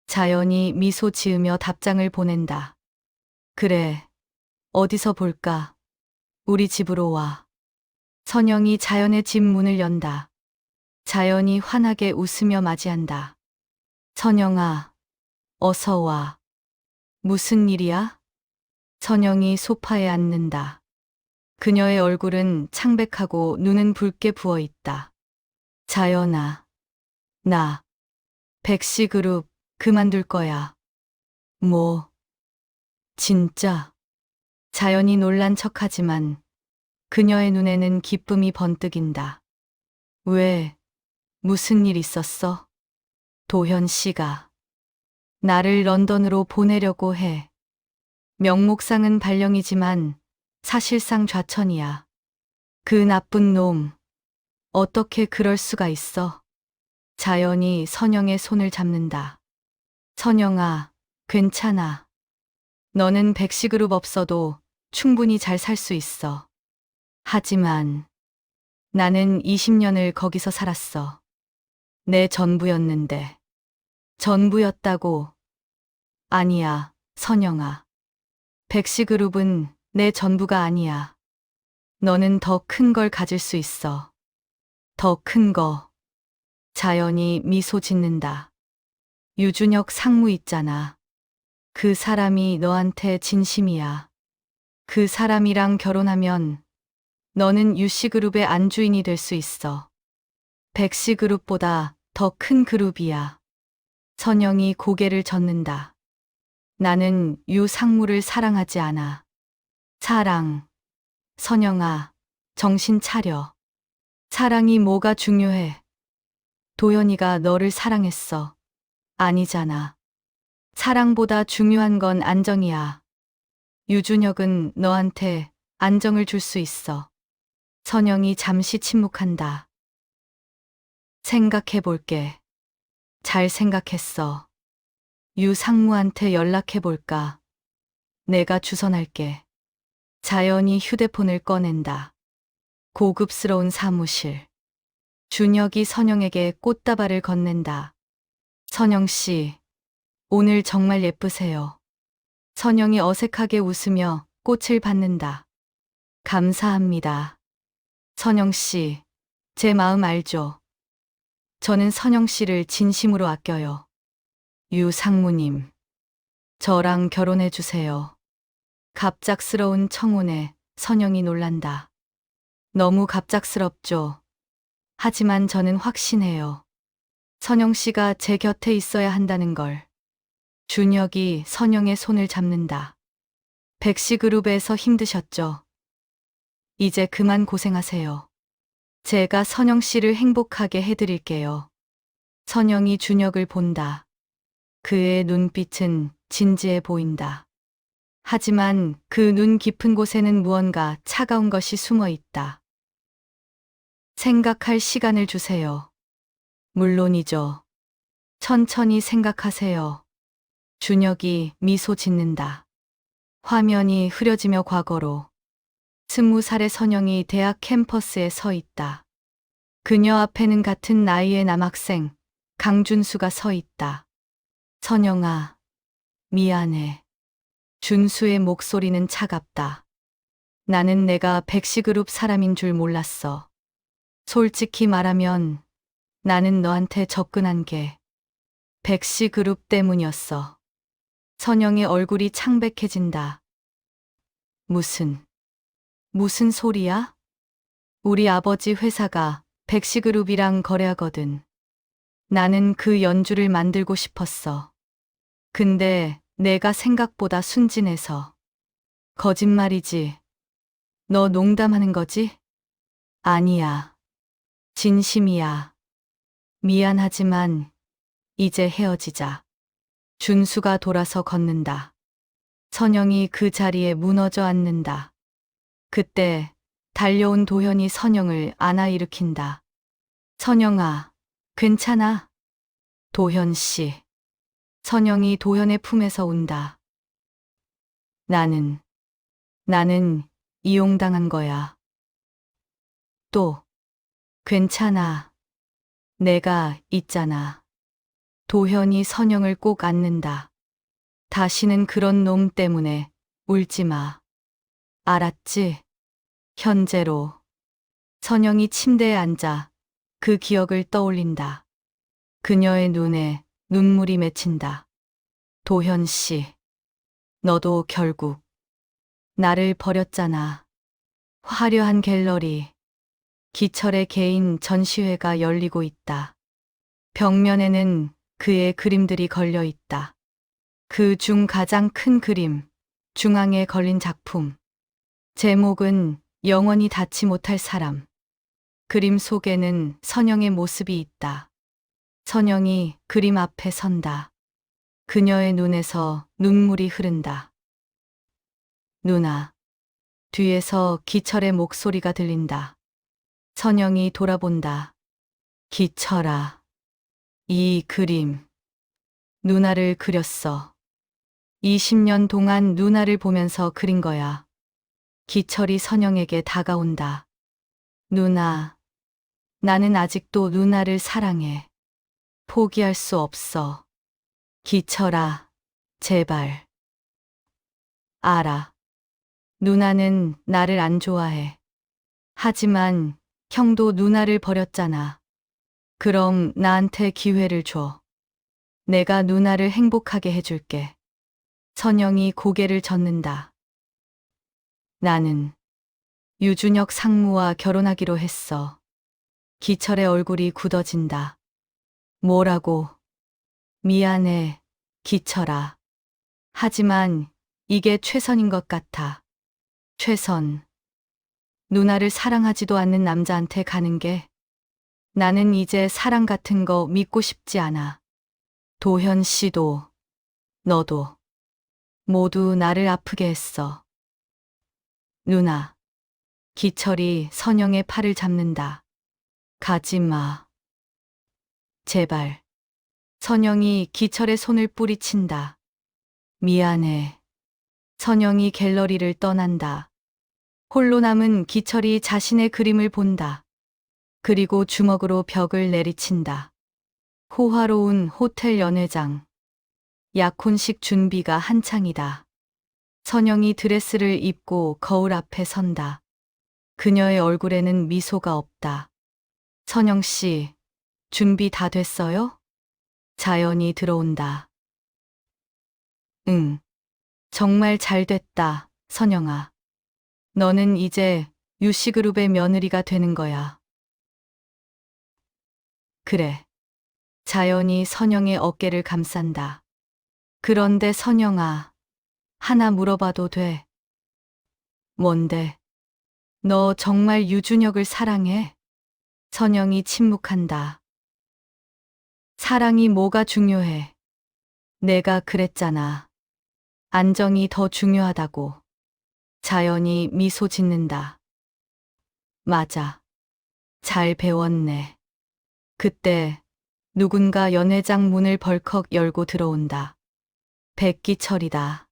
자연이 미소 지으며 답장을 보낸다. 그래, 어디서 볼까? 우리 집으로 와. 선영이 자연의 집 문을 연다. 자연이 환하게 웃으며 맞이한다. 선영아, 어서 와. 무슨 일이야? 선영이 소파에 앉는다. 그녀의 얼굴은 창백하고 눈은 붉게 부어 있다. 자연아, 나 백시그룹 그만둘 거야. 뭐, 진짜? 자연이 놀란 척하지만 그녀의 눈에는 기쁨이 번뜩인다. 왜, 무슨 일 있었어? 도현 씨가 나를 런던으로 보내려고 해. 명목상은 발령이지만 사실상 좌천이야. 그 나쁜 놈, 어떻게 그럴 수가 있어? 자연이 선영의 손을 잡는다. 선영아, 괜찮아. 너는 백시그룹 없어도 충분히 잘 살 수 있어. 하지만 나는 20년을 거기서 살았어. 내 전부였는데. 전부였다고. 아니야, 선영아. 백시그룹은 내 전부가 아니야. 너는 더 큰 걸 가질 수 있어. 더 큰 거. 자연이 미소 짓는다. 유준혁 상무 있잖아. 그 사람이 너한테 진심이야. 그 사람이랑 결혼하면 너는 유씨그룹의 안주인이 될 수 있어. 백씨그룹보다 더 큰 그룹이야. 선영이 고개를 젓는다. 나는 유 상무를 사랑하지 않아. 사랑. 선영아, 정신 차려. 사랑이 뭐가 중요해? 도연이가 너를 사랑했어. 아니잖아. 사랑보다 중요한 건 안정이야. 유준혁은 너한테 안정을 줄 수 있어. 선영이 잠시 침묵한다. 생각해 볼게. 잘 생각했어. 유 상무한테 연락해 볼까? 내가 주선할게. 자연이 휴대폰을 꺼낸다. 고급스러운 사무실. 준혁이 선영에게 꽃다발을 건넨다. 선영 씨, 오늘 정말 예쁘세요. 선영이 어색하게 웃으며 꽃을 받는다. 감사합니다. 선영 씨, 제 마음 알죠? 저는 선영 씨를 진심으로 아껴요. 유 상무님, 저랑 결혼해 주세요. 갑작스러운 청혼에 선영이 놀란다. 너무 갑작스럽죠. 하지만 저는 확신해요. 선영 씨가 제 곁에 있어야 한다는 걸. 준혁이 선영의 손을 잡는다. 백시그룹에서 힘드셨죠? 이제 그만 고생하세요. 제가 선영 씨를 행복하게 해드릴게요. 선영이 준혁을 본다. 그의 눈빛은 진지해 보인다. 하지만 그 눈 깊은 곳에는 무언가 차가운 것이 숨어 있다. 생각할 시간을 주세요. 물론이죠. 천천히 생각하세요. 준혁이 미소 짓는다. 화면이 흐려지며 과거로 20살의 선영이 대학 캠퍼스에 서 있다. 그녀 앞에는 같은 나이의 남학생 강준수가 서 있다. 선영아, 미안해. 준수의 목소리는 차갑다. 나는 내가 백시그룹 사람인 줄 몰랐어. 솔직히 말하면 나는 너한테 접근한 게 백시그룹 때문이었어. 선영의 얼굴이 창백해진다. 무슨 소리야? 우리 아버지 회사가 백시그룹이랑 거래하거든. 나는 그 연주를 만들고 싶었어. 근데 내가 생각보다 순진해서. 거짓말이지. 너 농담하는 거지? 아니야. 진심이야. 미안하지만 이제 헤어지자. 준수가 돌아서 걷는다. 선영이 그 자리에 무너져 앉는다. 그때 달려온 도현이 선영을 안아 일으킨다. 선영아, 괜찮아? 도현 씨. 선영이 도현의 품에서 운다. 나는 이용당한 거야. 또, 괜찮아. 내가 있잖아. 도현이 선영을 꼭 안는다. 다시는 그런 놈 때문에 울지 마. 알았지? 현재로. 선영이 침대에 앉아 그 기억을 떠올린다. 그녀의 눈에 눈물이 맺힌다. 도현 씨, 너도 결국 나를 버렸잖아. 화려한 갤러리. 기철의 개인 전시회가 열리고 있다. 벽면에는 그의 그림들이 걸려 있다. 그 중 가장 큰 그림, 중앙에 걸린 작품. 제목은 영원히 닿지 못할 사람. 그림 속에는 선영의 모습이 있다. 선영이 그림 앞에 선다. 그녀의 눈에서 눈물이 흐른다. 누나. 뒤에서 기철의 목소리가 들린다. 선영이 돌아본다. 기철아. 이 그림. 누나를 그렸어. 20년 동안 누나를 보면서 그린 거야. 기철이 선영에게 다가온다. 누나. 나는 아직도 누나를 사랑해. 포기할 수 없어. 기철아. 제발. 알아. 누나는 나를 안 좋아해. 하지만 형도 누나를 버렸잖아. 그럼 나한테 기회를 줘. 내가 누나를 행복하게 해줄게. 선영이 고개를 젓는다. 나는 유준혁 상무와 결혼하기로 했어. 기철의 얼굴이 굳어진다. 뭐라고? 미안해, 기철아. 하지만 이게 최선인 것 같아. 최선. 누나를 사랑하지도 않는 남자한테 가는 게 나는 이제 사랑 같은 거 믿고 싶지 않아. 도현 씨도 너도 모두 나를 아프게 했어. 누나. 기철이 선영의 팔을 잡는다. 가지 마. 제발. 선영이 기철의 손을 뿌리친다. 미안해. 선영이 갤러리를 떠난다. 홀로 남은 기철이 자신의 그림을 본다. 그리고 주먹으로 벽을 내리친다. 호화로운 호텔 연회장. 약혼식 준비가 한창이다. 선영이 드레스를 입고 거울 앞에 선다. 그녀의 얼굴에는 미소가 없다. 선영 씨, 준비 다 됐어요? 자연이 들어온다. 응. 정말 잘 됐다, 선영아. 너는 이제 유씨그룹의 며느리가 되는 거야. 그래. 자연이 선영의 어깨를 감싼다. 그런데 선영아, 하나 물어봐도 돼? 뭔데? 너 정말 유준혁을 사랑해? 선영이 침묵한다. 사랑이 뭐가 중요해? 내가 그랬잖아. 안정이 더 중요하다고. 자연이 미소 짓는다. 맞아. 잘 배웠네. 그때 누군가 연회장 문을 벌컥 열고 들어온다. 백기철이다.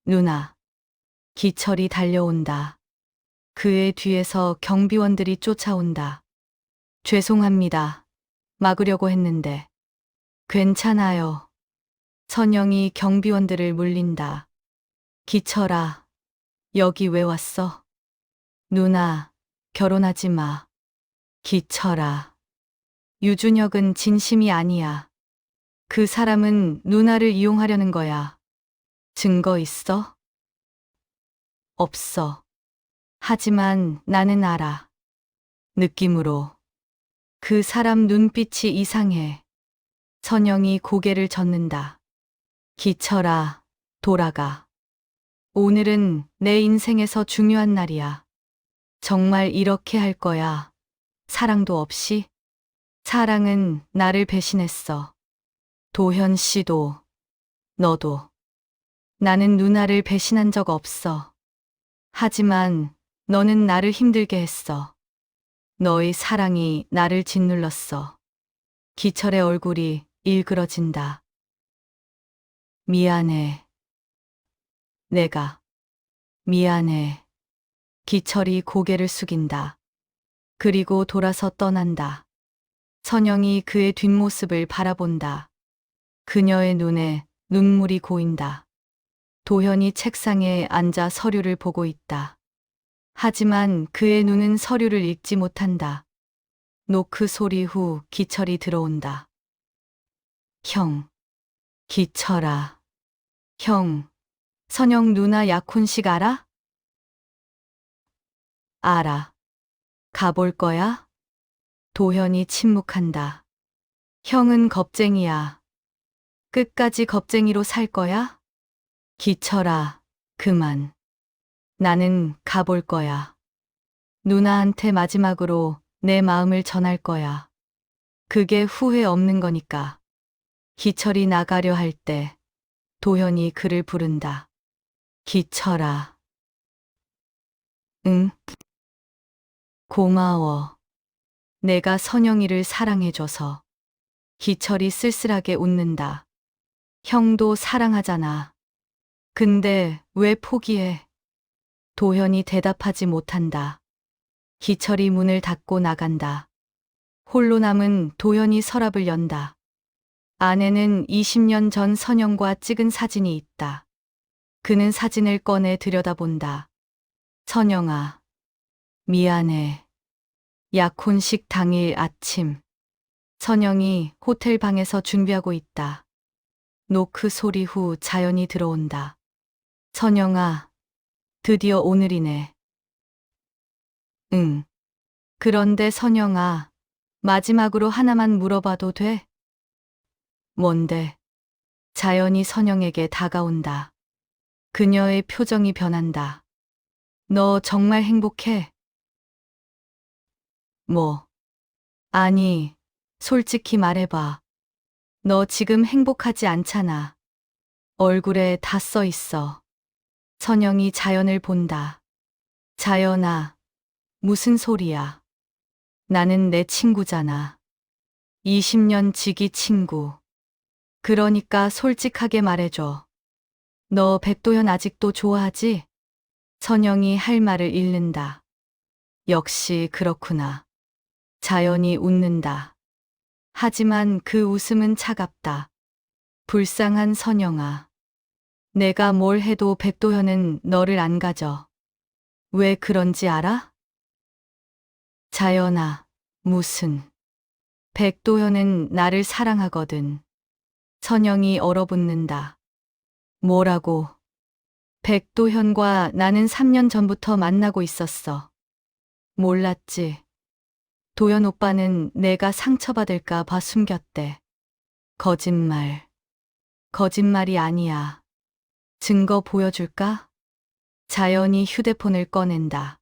누나. 기철이 달려온다. 그의 뒤에서 경비원들이 쫓아온다. 죄송합니다. 막으려고 했는데. 괜찮아요. 선영이 경비원들을 물린다. 기철아, 여기 왜 왔어? 누나, 결혼하지 마. 기철아. 유준혁은 진심이 아니야. 그 사람은 누나를 이용하려는 거야. 증거 있어? 없어. 하지만 나는 알아. 느낌으로. 그 사람 눈빛이 이상해. 선영이 고개를 젓는다. 기철아, 돌아가. 오늘은 내 인생에서 중요한 날이야. 정말 이렇게 할 거야. 사랑도 없이? 사랑은 나를 배신했어. 도현 씨도, 너도. 나는 누나를 배신한 적 없어. 하지만 너는 나를 힘들게 했어. 너의 사랑이 나를 짓눌렀어. 기철의 얼굴이 일그러진다. 미안해. 내가. 미안해. 기철이 고개를 숙인다. 그리고 돌아서 떠난다. 선영이 그의 뒷모습을 바라본다. 그녀의 눈에 눈물이 고인다. 도현이 책상에 앉아 서류를 보고 있다. 하지만 그의 눈은 서류를 읽지 못한다. 노크 소리 후 기철이 들어온다. 형. 기철아. 형. 선영 누나 약혼식 알아? 알아. 가볼 거야? 도현이 침묵한다. 형은 겁쟁이야. 끝까지 겁쟁이로 살 거야? 기철아, 그만. 나는 가볼 거야. 누나한테 마지막으로 내 마음을 전할 거야. 그게 후회 없는 거니까. 기철이 나가려 할 때 도현이 그를 부른다. 기철아. 응? 고마워. 내가 선영이를 사랑해줘서. 기철이 쓸쓸하게 웃는다. 형도 사랑하잖아. 근데 왜 포기해? 도현이 대답하지 못한다. 기철이 문을 닫고 나간다. 홀로 남은 도현이 서랍을 연다. 안에는 20년 전 선영과 찍은 사진이 있다. 그는 사진을 꺼내 들여다본다. 선영아, 미안해. 약혼식 당일 아침. 선영이 호텔 방에서 준비하고 있다. 노크 소리 후 자연이 들어온다. 선영아, 드디어 오늘이네. 응. 그런데 선영아, 마지막으로 하나만 물어봐도 돼? 뭔데? 자연이 선영에게 다가온다. 그녀의 표정이 변한다. 너 정말 행복해? 뭐? 아니, 솔직히 말해봐. 너 지금 행복하지 않잖아. 얼굴에 다 써 있어. 선영이 자연을 본다. 자연아, 무슨 소리야? 나는 내 친구잖아. 20년 지기 친구. 그러니까 솔직하게 말해줘. 너 백도현 아직도 좋아하지? 선영이 할 말을 잃는다. 역시 그렇구나. 자연이 웃는다. 하지만 그 웃음은 차갑다. 불쌍한 선영아. 내가 뭘 해도 백도현은 너를 안 가져. 왜 그런지 알아? 자연아, 무슨. 백도현은 나를 사랑하거든. 선영이 얼어붙는다. 뭐라고? 백도현과 나는 3년 전부터 만나고 있었어. 몰랐지. 도현 오빠는 내가 상처받을까 봐 숨겼대. 거짓말. 거짓말이 아니야. 증거 보여줄까? 자연이 휴대폰을 꺼낸다.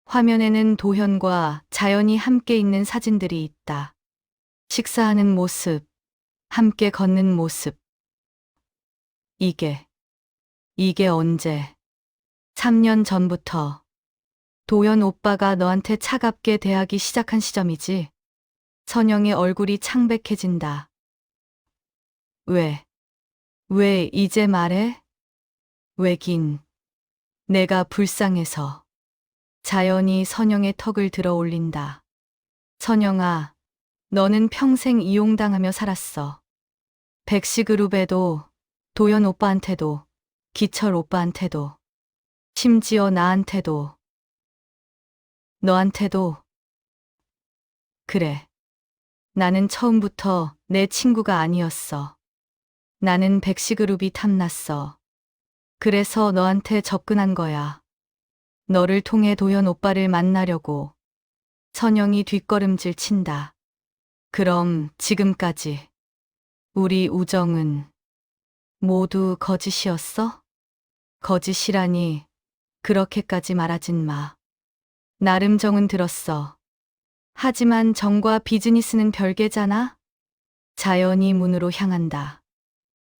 화면에는 도현과 자연이 함께 있는 사진들이 있다. 식사하는 모습, 함께 걷는 모습. 이게 언제? 3년 전부터 도현 오빠가 너한테 차갑게 대하기 시작한 시점이지. 선영의 얼굴이 창백해진다. 왜 이제 말해? 왜긴, 내가 불쌍해서. 자연히 선영의 턱을 들어 올린다. 선영아, 너는 평생 이용당하며 살았어. 백시그룹에도, 도현 오빠한테도, 기철 오빠한테도, 심지어 나한테도, 너한테도. 그래. 나는 처음부터 내 친구가 아니었어. 나는 백시그룹이 탐났어. 그래서 너한테 접근한 거야. 너를 통해 도현 오빠를 만나려고. 선영이 뒷걸음질 친다. 그럼 지금까지 우리 우정은 모두 거짓이었어? 거짓이라니 그렇게까지 말하진 마. 나름 정은 들었어. 하지만 정과 비즈니스는 별개잖아? 자연이 문으로 향한다.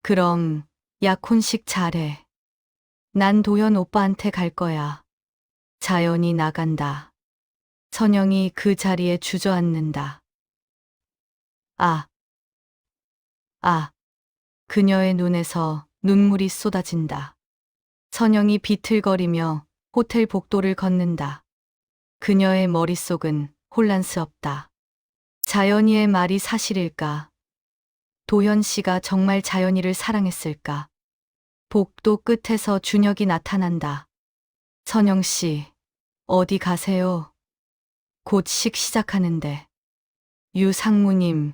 그럼 약혼식 잘해. 난 도현 오빠한테 갈 거야. 자연이 나간다. 선영이 그 자리에 주저앉는다. 아, 그녀의 눈에서 눈물이 쏟아진다. 선영이 비틀거리며 호텔 복도를 걷는다. 그녀의 머릿속은 혼란스럽다. 자연이의 말이 사실일까? 도현 씨가 정말 자연이를 사랑했을까? 복도 끝에서 준혁이 나타난다. 선영 씨, 어디 가세요? 곧 식 시작하는데. 유상무님,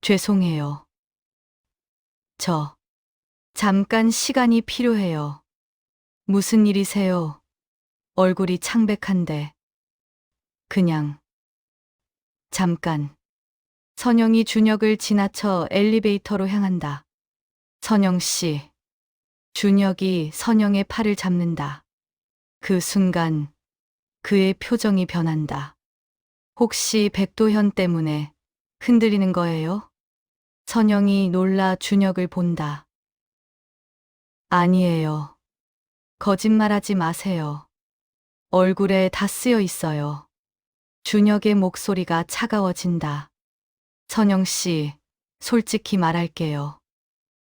죄송해요. 잠깐 시간이 필요해요. 무슨 일이세요? 얼굴이 창백한데. 그냥. 잠깐. 선영이 준혁을 지나쳐 엘리베이터로 향한다. 선영 씨. 준혁이 선영의 팔을 잡는다. 그 순간 그의 표정이 변한다. 혹시 백도현 때문에 흔들리는 거예요? 선영이 놀라 준혁을 본다. 아니에요. 거짓말하지 마세요. 얼굴에 다 쓰여 있어요. 준혁의 목소리가 차가워진다. 선영 씨, 솔직히 말할게요.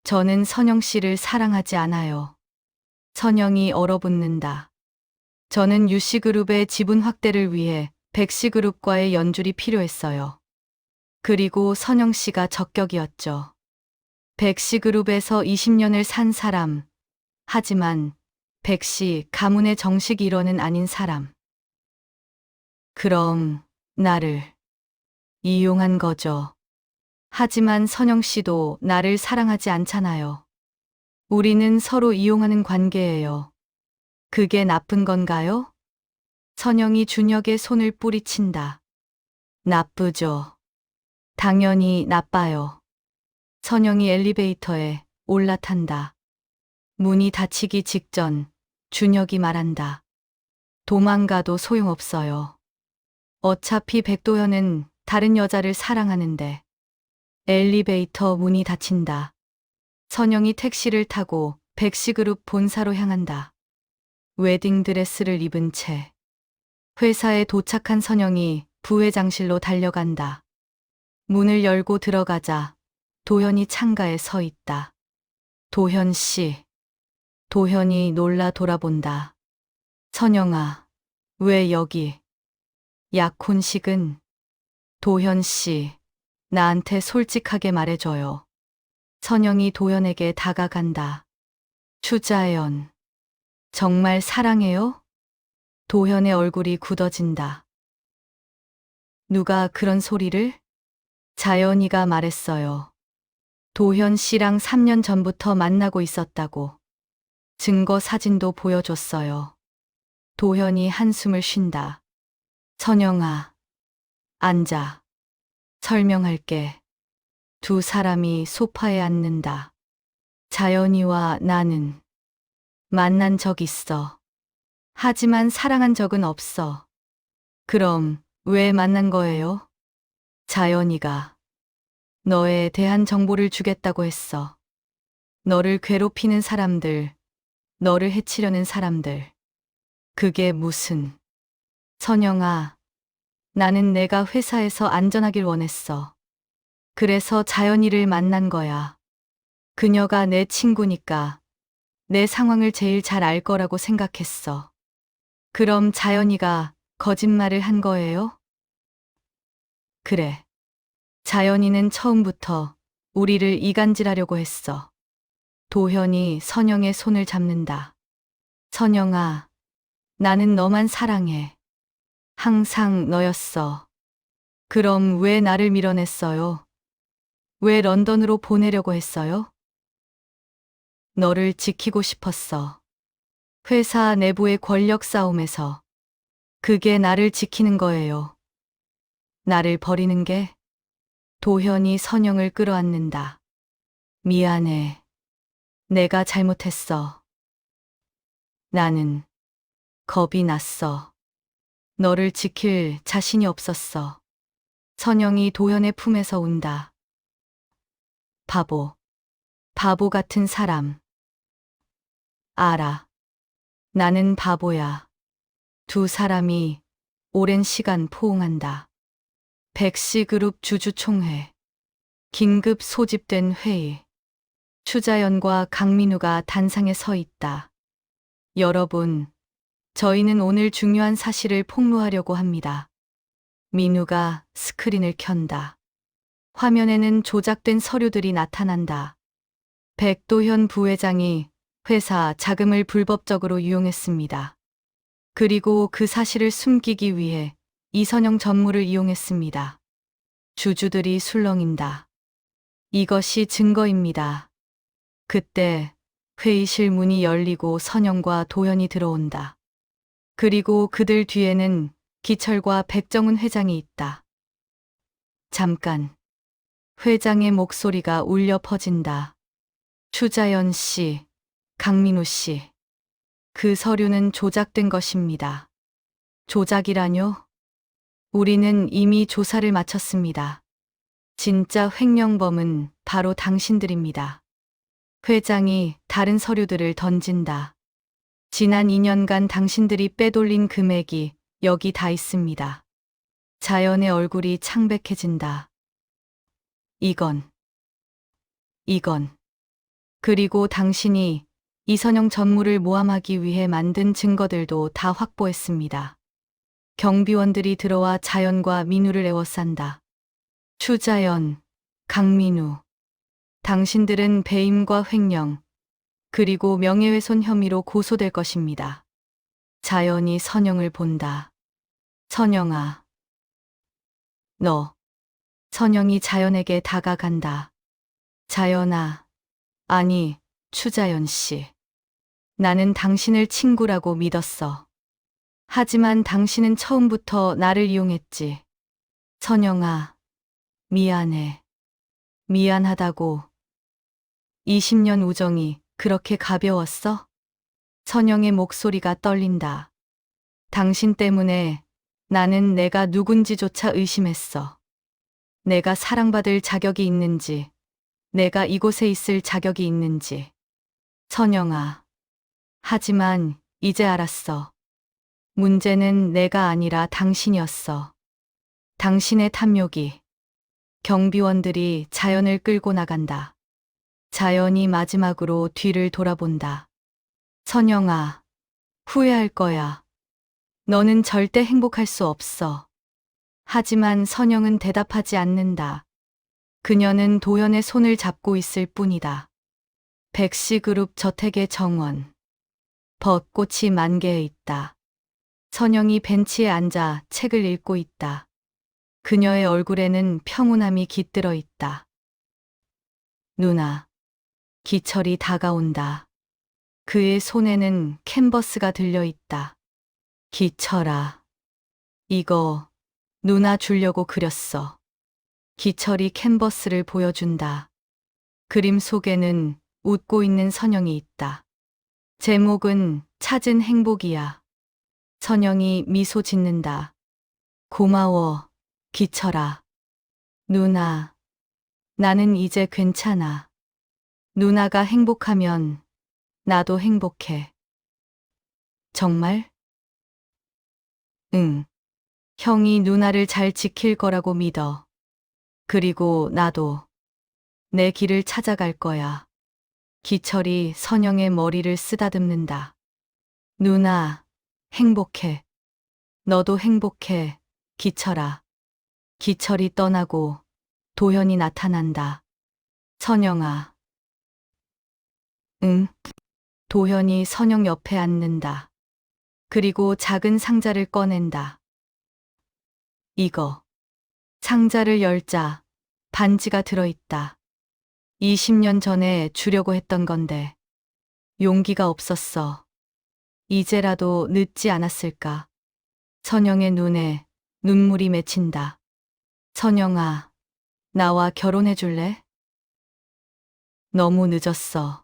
저는 선영 씨를 사랑하지 않아요. 선영이 얼어붙는다. 저는 유씨그룹의 지분 확대를 위해 백씨그룹과의 연줄이 필요했어요. 그리고 선영 씨가 적격이었죠. 백씨그룹에서 20년을 산 사람. 하지만 백씨 가문의 정식 일원은 아닌 사람. 그럼 나를 이용한 거죠. 하지만 선영 씨도 나를 사랑하지 않잖아요. 우리는 서로 이용하는 관계예요. 그게 나쁜 건가요? 선영이 준혁의 손을 뿌리친다. 나쁘죠. 당연히 나빠요. 선영이 엘리베이터에 올라탄다. 문이 닫히기 직전 준혁이 말한다. 도망가도 소용없어요. 어차피 백도현은 다른 여자를 사랑하는데. 엘리베이터 문이 닫힌다. 선영이 택시를 타고 백시그룹 본사로 향한다. 웨딩드레스를 입은 채 회사에 도착한 선영이 부회장실로 달려간다. 문을 열고 들어가자 도현이 창가에 서 있다. 도현 씨. 도현이 놀라 돌아본다. 선영아, 왜 여기? 약혼식은? 도현 씨, 나한테 솔직하게 말해줘요. 선영이 도현에게 다가간다. 추자연, 정말 사랑해요? 도현의 얼굴이 굳어진다. 누가 그런 소리를? 자연이가 말했어요. 도현 씨랑 3년 전부터 만나고 있었다고. 증거 사진도 보여줬어요. 도현이 한숨을 쉰다. 선영아, 앉아. 설명할게. 두 사람이 소파에 앉는다. 자연이와 나는 만난 적 있어. 하지만 사랑한 적은 없어. 그럼 왜 만난 거예요? 자연이가. 너에 대한 정보를 주겠다고 했어. 너를 괴롭히는 사람들, 너를 해치려는 사람들. 그게 무슨. 선영아, 나는 내가 회사에서 안전하길 원했어. 그래서 자연이를 만난 거야. 그녀가 내 친구니까 내 상황을 제일 잘 알 거라고 생각했어. 그럼 자연이가 거짓말을 한 거예요? 그래. 자연이는 처음부터 우리를 이간질하려고 했어. 도현이 선영의 손을 잡는다. 선영아, 나는 너만 사랑해. 항상 너였어. 그럼 왜 나를 밀어냈어요? 왜 런던으로 보내려고 했어요? 너를 지키고 싶었어. 회사 내부의 권력 싸움에서. 그게 나를 지키는 거예요. 나를 버리는 게? 도현이 선영을 끌어안는다. 미안해. 내가 잘못했어. 나는 겁이 났어. 너를 지킬 자신이 없었어. 선영이 도현의 품에서 운다. 바보. 바보 같은 사람. 알아. 나는 바보야. 두 사람이 오랜 시간 포옹한다. 백시그룹 주주총회. 긴급 소집된 회의. 추자연과 강민우가 단상에 서 있다. 여러분, 저희는 오늘 중요한 사실을 폭로하려고 합니다. 민우가 스크린을 켠다. 화면에는 조작된 서류들이 나타난다. 백도현 부회장이 회사 자금을 불법적으로 이용했습니다. 그리고 그 사실을 숨기기 위해 이선영 전무를 이용했습니다. 주주들이 술렁인다. 이것이 증거입니다. 그때 회의실 문이 열리고 선영과 도현이 들어온다. 그리고 그들 뒤에는 기철과 백정은 회장이 있다. 잠깐. 회장의 목소리가 울려 퍼진다. 추자연 씨, 강민우 씨. 그 서류는 조작된 것입니다. 조작이라뇨? 우리는 이미 조사를 마쳤습니다. 진짜 횡령범은 바로 당신들입니다. 회장이 다른 서류들을 던진다. 지난 2년간 당신들이 빼돌린 금액이 여기 다 있습니다. 자연의 얼굴이 창백해진다. 이건. 그리고 당신이 이선영 전무를 모함하기 위해 만든 증거들도 다 확보했습니다. 경비원들이 들어와 자연과 민우를 에워싼다. 추자연, 강민우. 당신들은 배임과 횡령, 그리고 명예훼손 혐의로 고소될 것입니다. 자연이 선영을 본다. 선영아. 너. 선영이 자연에게 다가간다. 자연아. 아니, 추자연 씨. 나는 당신을 친구라고 믿었어. 하지만 당신은 처음부터 나를 이용했지. 선영아. 미안해. 미안하다고. 20년 우정이 그렇게 가벼웠어? 선영의 목소리가 떨린다. 당신 때문에 나는 내가 누군지조차 의심했어. 내가 사랑받을 자격이 있는지, 내가 이곳에 있을 자격이 있는지. 선영아. 하지만 이제 알았어. 문제는 내가 아니라 당신이었어. 당신의 탐욕이. 경비원들이 자연을 끌고 나간다. 자연이 마지막으로 뒤를 돌아본다. 선영아, 후회할 거야. 너는 절대 행복할 수 없어. 하지만 선영은 대답하지 않는다. 그녀는 도연의 손을 잡고 있을 뿐이다. 백시그룹 저택의 정원. 벚꽃이 만개해 있다. 선영이 벤치에 앉아 책을 읽고 있다. 그녀의 얼굴에는 평온함이 깃들어 있다. 누나. 기철이 다가온다. 그의 손에는 캔버스가 들려 있다. 기철아. 이거 누나 주려고 그렸어. 기철이 캔버스를 보여준다. 그림 속에는 웃고 있는 선영이 있다. 제목은 찾은 행복이야. 선영이 미소 짓는다. 고마워, 기철아. 누나, 나는 이제 괜찮아. 누나가 행복하면 나도 행복해. 정말? 응. 형이 누나를 잘 지킬 거라고 믿어. 그리고 나도 내 길을 찾아갈 거야. 기철이 선영의 머리를 쓰다듬는다. 누나, 행복해. 너도 행복해, 기철아. 기철이 떠나고 도현이 나타난다. 선영아. 응. 도현이 선영 옆에 앉는다. 그리고 작은 상자를 꺼낸다. 이거. 상자를 열자 반지가 들어있다. 20년 전에 주려고 했던 건데 용기가 없었어. 이제라도 늦지 않았을까. 선영의 눈에 눈물이 맺힌다. 선영아, 나와 결혼해 줄래? 너무 늦었어.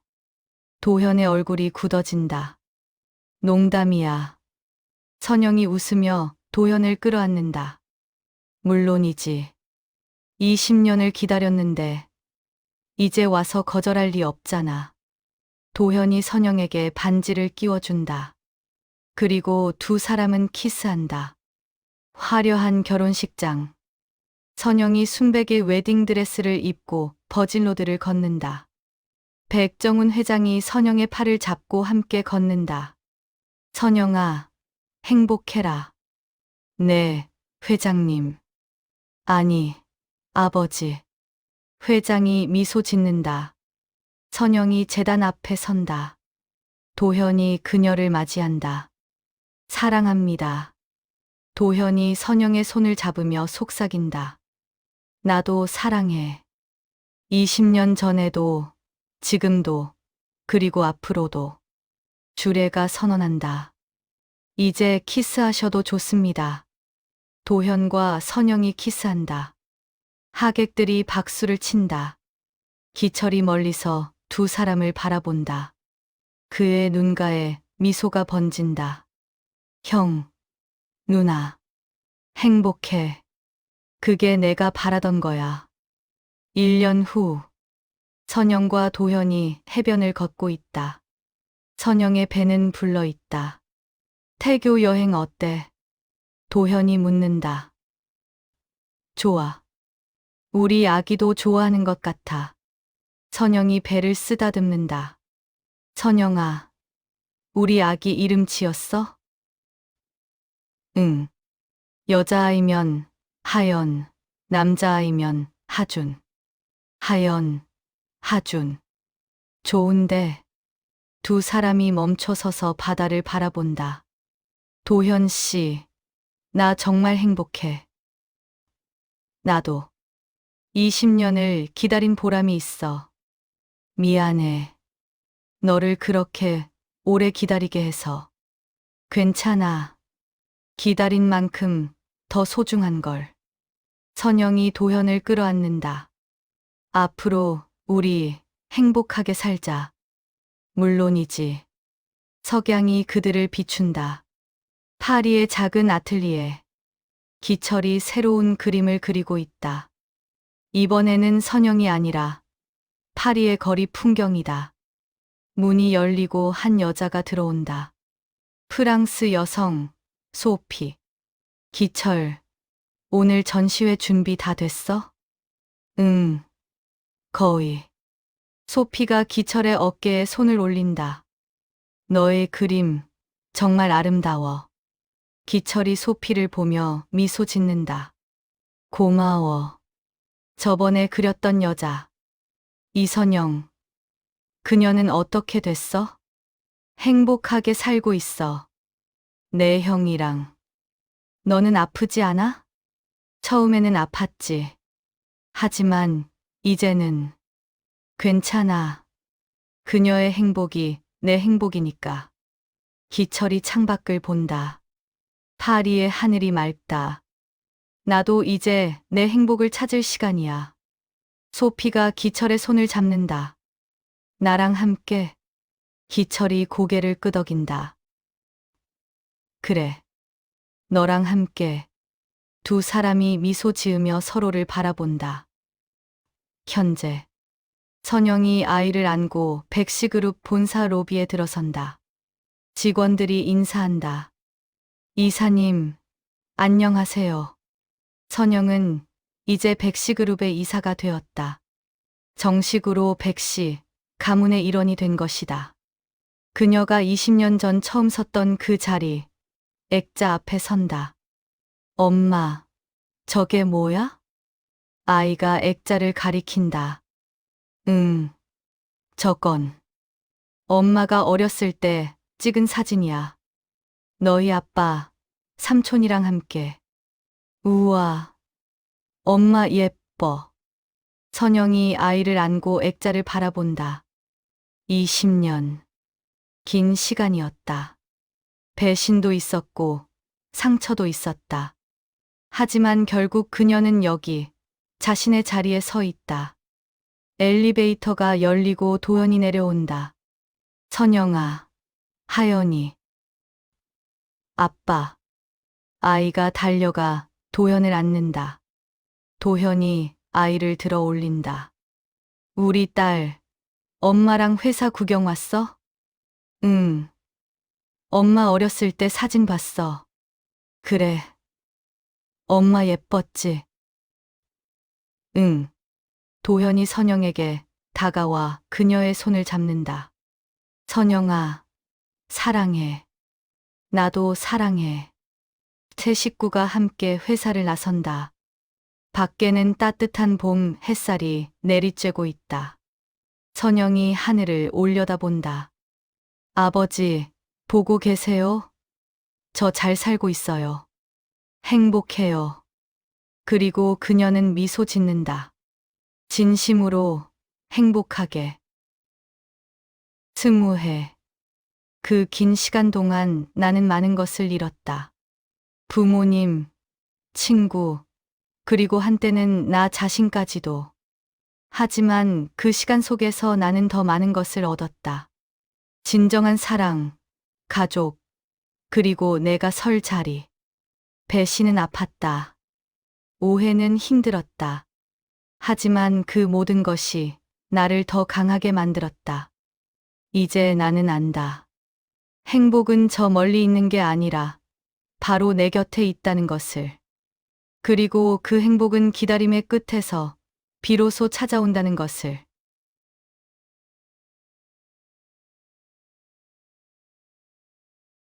도현의 얼굴이 굳어진다. 농담이야. 선영이 웃으며 도현을 끌어안는다. 물론이지. 20년을 기다렸는데 이제 와서 거절할 리 없잖아. 도현이 선영에게 반지를 끼워준다. 그리고 두 사람은 키스한다. 화려한 결혼식장. 선영이 순백의 웨딩드레스를 입고 버진로드를 걷는다. 백정훈 회장이 선영의 팔을 잡고 함께 걷는다. 선영아, 행복해라. 네, 회장님. 아니, 아버지. 회장이 미소 짓는다. 선영이 제단 앞에 선다. 도현이 그녀를 맞이한다. 사랑합니다. 도현이 선영의 손을 잡으며 속삭인다. 나도 사랑해. 20년 전에도, 지금도, 그리고 앞으로도. 주례가 선언한다. 이제 키스하셔도 좋습니다. 도현과 선영이 키스한다. 하객들이 박수를 친다. 기철이 멀리서 두 사람을 바라본다. 그의 눈가에 미소가 번진다. 형, 누나, 행복해. 그게 내가 바라던 거야. 1년 후, 선영과 도현이 해변을 걷고 있다. 선영의 배는 불러 있다. 태교 여행 어때? 도현이 묻는다. 좋아. 우리 아기도 좋아하는 것 같아. 선영이 배를 쓰다듬는다. 선영아, 우리 아기 이름 지었어? 응. 여자아이면 하연, 남자아이면 하준. 하연, 하준. 좋은데. 두 사람이 멈춰서서 바다를 바라본다. 도현 씨, 나 정말 행복해. 나도. 20년을 기다린 보람이 있어. 미안해. 너를 그렇게 오래 기다리게 해서. 괜찮아. 기다린 만큼 더 소중한 걸. 선영이 도현을 끌어안는다. 앞으로 우리 행복하게 살자. 물론이지. 석양이 그들을 비춘다. 파리의 작은 아틀리에. 기철이 새로운 그림을 그리고 있다. 이번에는 선영이 아니라 파리의 거리 풍경이다. 문이 열리고 한 여자가 들어온다. 프랑스 여성, 소피. 기철, 오늘 전시회 준비 다 됐어? 응, 거의. 소피가 기철의 어깨에 손을 올린다. 너의 그림, 정말 아름다워. 기철이 소피를 보며 미소 짓는다. 고마워. 저번에 그렸던 여자. 이선영. 그녀는 어떻게 됐어? 행복하게 살고 있어. 내 형이랑. 너는 아프지 않아? 처음에는 아팠지. 하지만 이제는 괜찮아. 그녀의 행복이 내 행복이니까. 기철이 창밖을 본다. 파리의 하늘이 맑다. 나도 이제 내 행복을 찾을 시간이야. 소피가 기철의 손을 잡는다. 나랑 함께. 기철이 고개를 끄덕인다. 그래. 너랑 함께. 두 사람이 미소 지으며 서로를 바라본다. 현재. 선영이 아이를 안고 백시그룹 본사 로비에 들어선다. 직원들이 인사한다. 이사님, 안녕하세요. 선영은 이제 백시그룹의 이사가 되었다. 정식으로 백시, 가문의 일원이 된 것이다. 그녀가 20년 전 처음 섰던 그 자리, 액자 앞에 선다. 엄마, 저게 뭐야? 아이가 액자를 가리킨다. 응, 저건. 엄마가 어렸을 때 찍은 사진이야. 너희 아빠, 삼촌이랑 함께. 우와, 엄마 예뻐. 선영이 아이를 안고 액자를 바라본다. 20년. 긴 시간이었다. 배신도 있었고, 상처도 있었다. 하지만 결국 그녀는 여기, 자신의 자리에 서 있다. 엘리베이터가 열리고 도연이 내려온다. 선영아, 하연이. 아빠. 아이가 달려가 도연을 안는다. 도현이 아이를 들어 올린다. 우리 딸, 엄마랑 회사 구경 왔어? 응. 엄마 어렸을 때 사진 봤어. 그래. 엄마 예뻤지? 응. 도현이 선영에게 다가와 그녀의 손을 잡는다. 선영아, 사랑해. 나도 사랑해. 세 식구가 함께 회사를 나선다. 밖에는 따뜻한 봄 햇살이 내리쬐고 있다. 선영이 하늘을 올려다본다. 아버지, 보고 계세요? 저 잘 살고 있어요. 행복해요. 그리고 그녀는 미소 짓는다. 진심으로 행복하게. 20해. 그 긴 시간 동안 나는 많은 것을 잃었다. 부모님, 친구, 그리고 한때는 나 자신까지도. 하지만 그 시간 속에서 나는 더 많은 것을 얻었다. 진정한 사랑, 가족, 그리고 내가 설 자리. 배신은 아팠다. 오해는 힘들었다. 하지만 그 모든 것이 나를 더 강하게 만들었다. 이제 나는 안다. 행복은 저 멀리 있는 게 아니라 바로 내 곁에 있다는 것을. 그리고 그 행복은 기다림의 끝에서 비로소 찾아온다는 것을.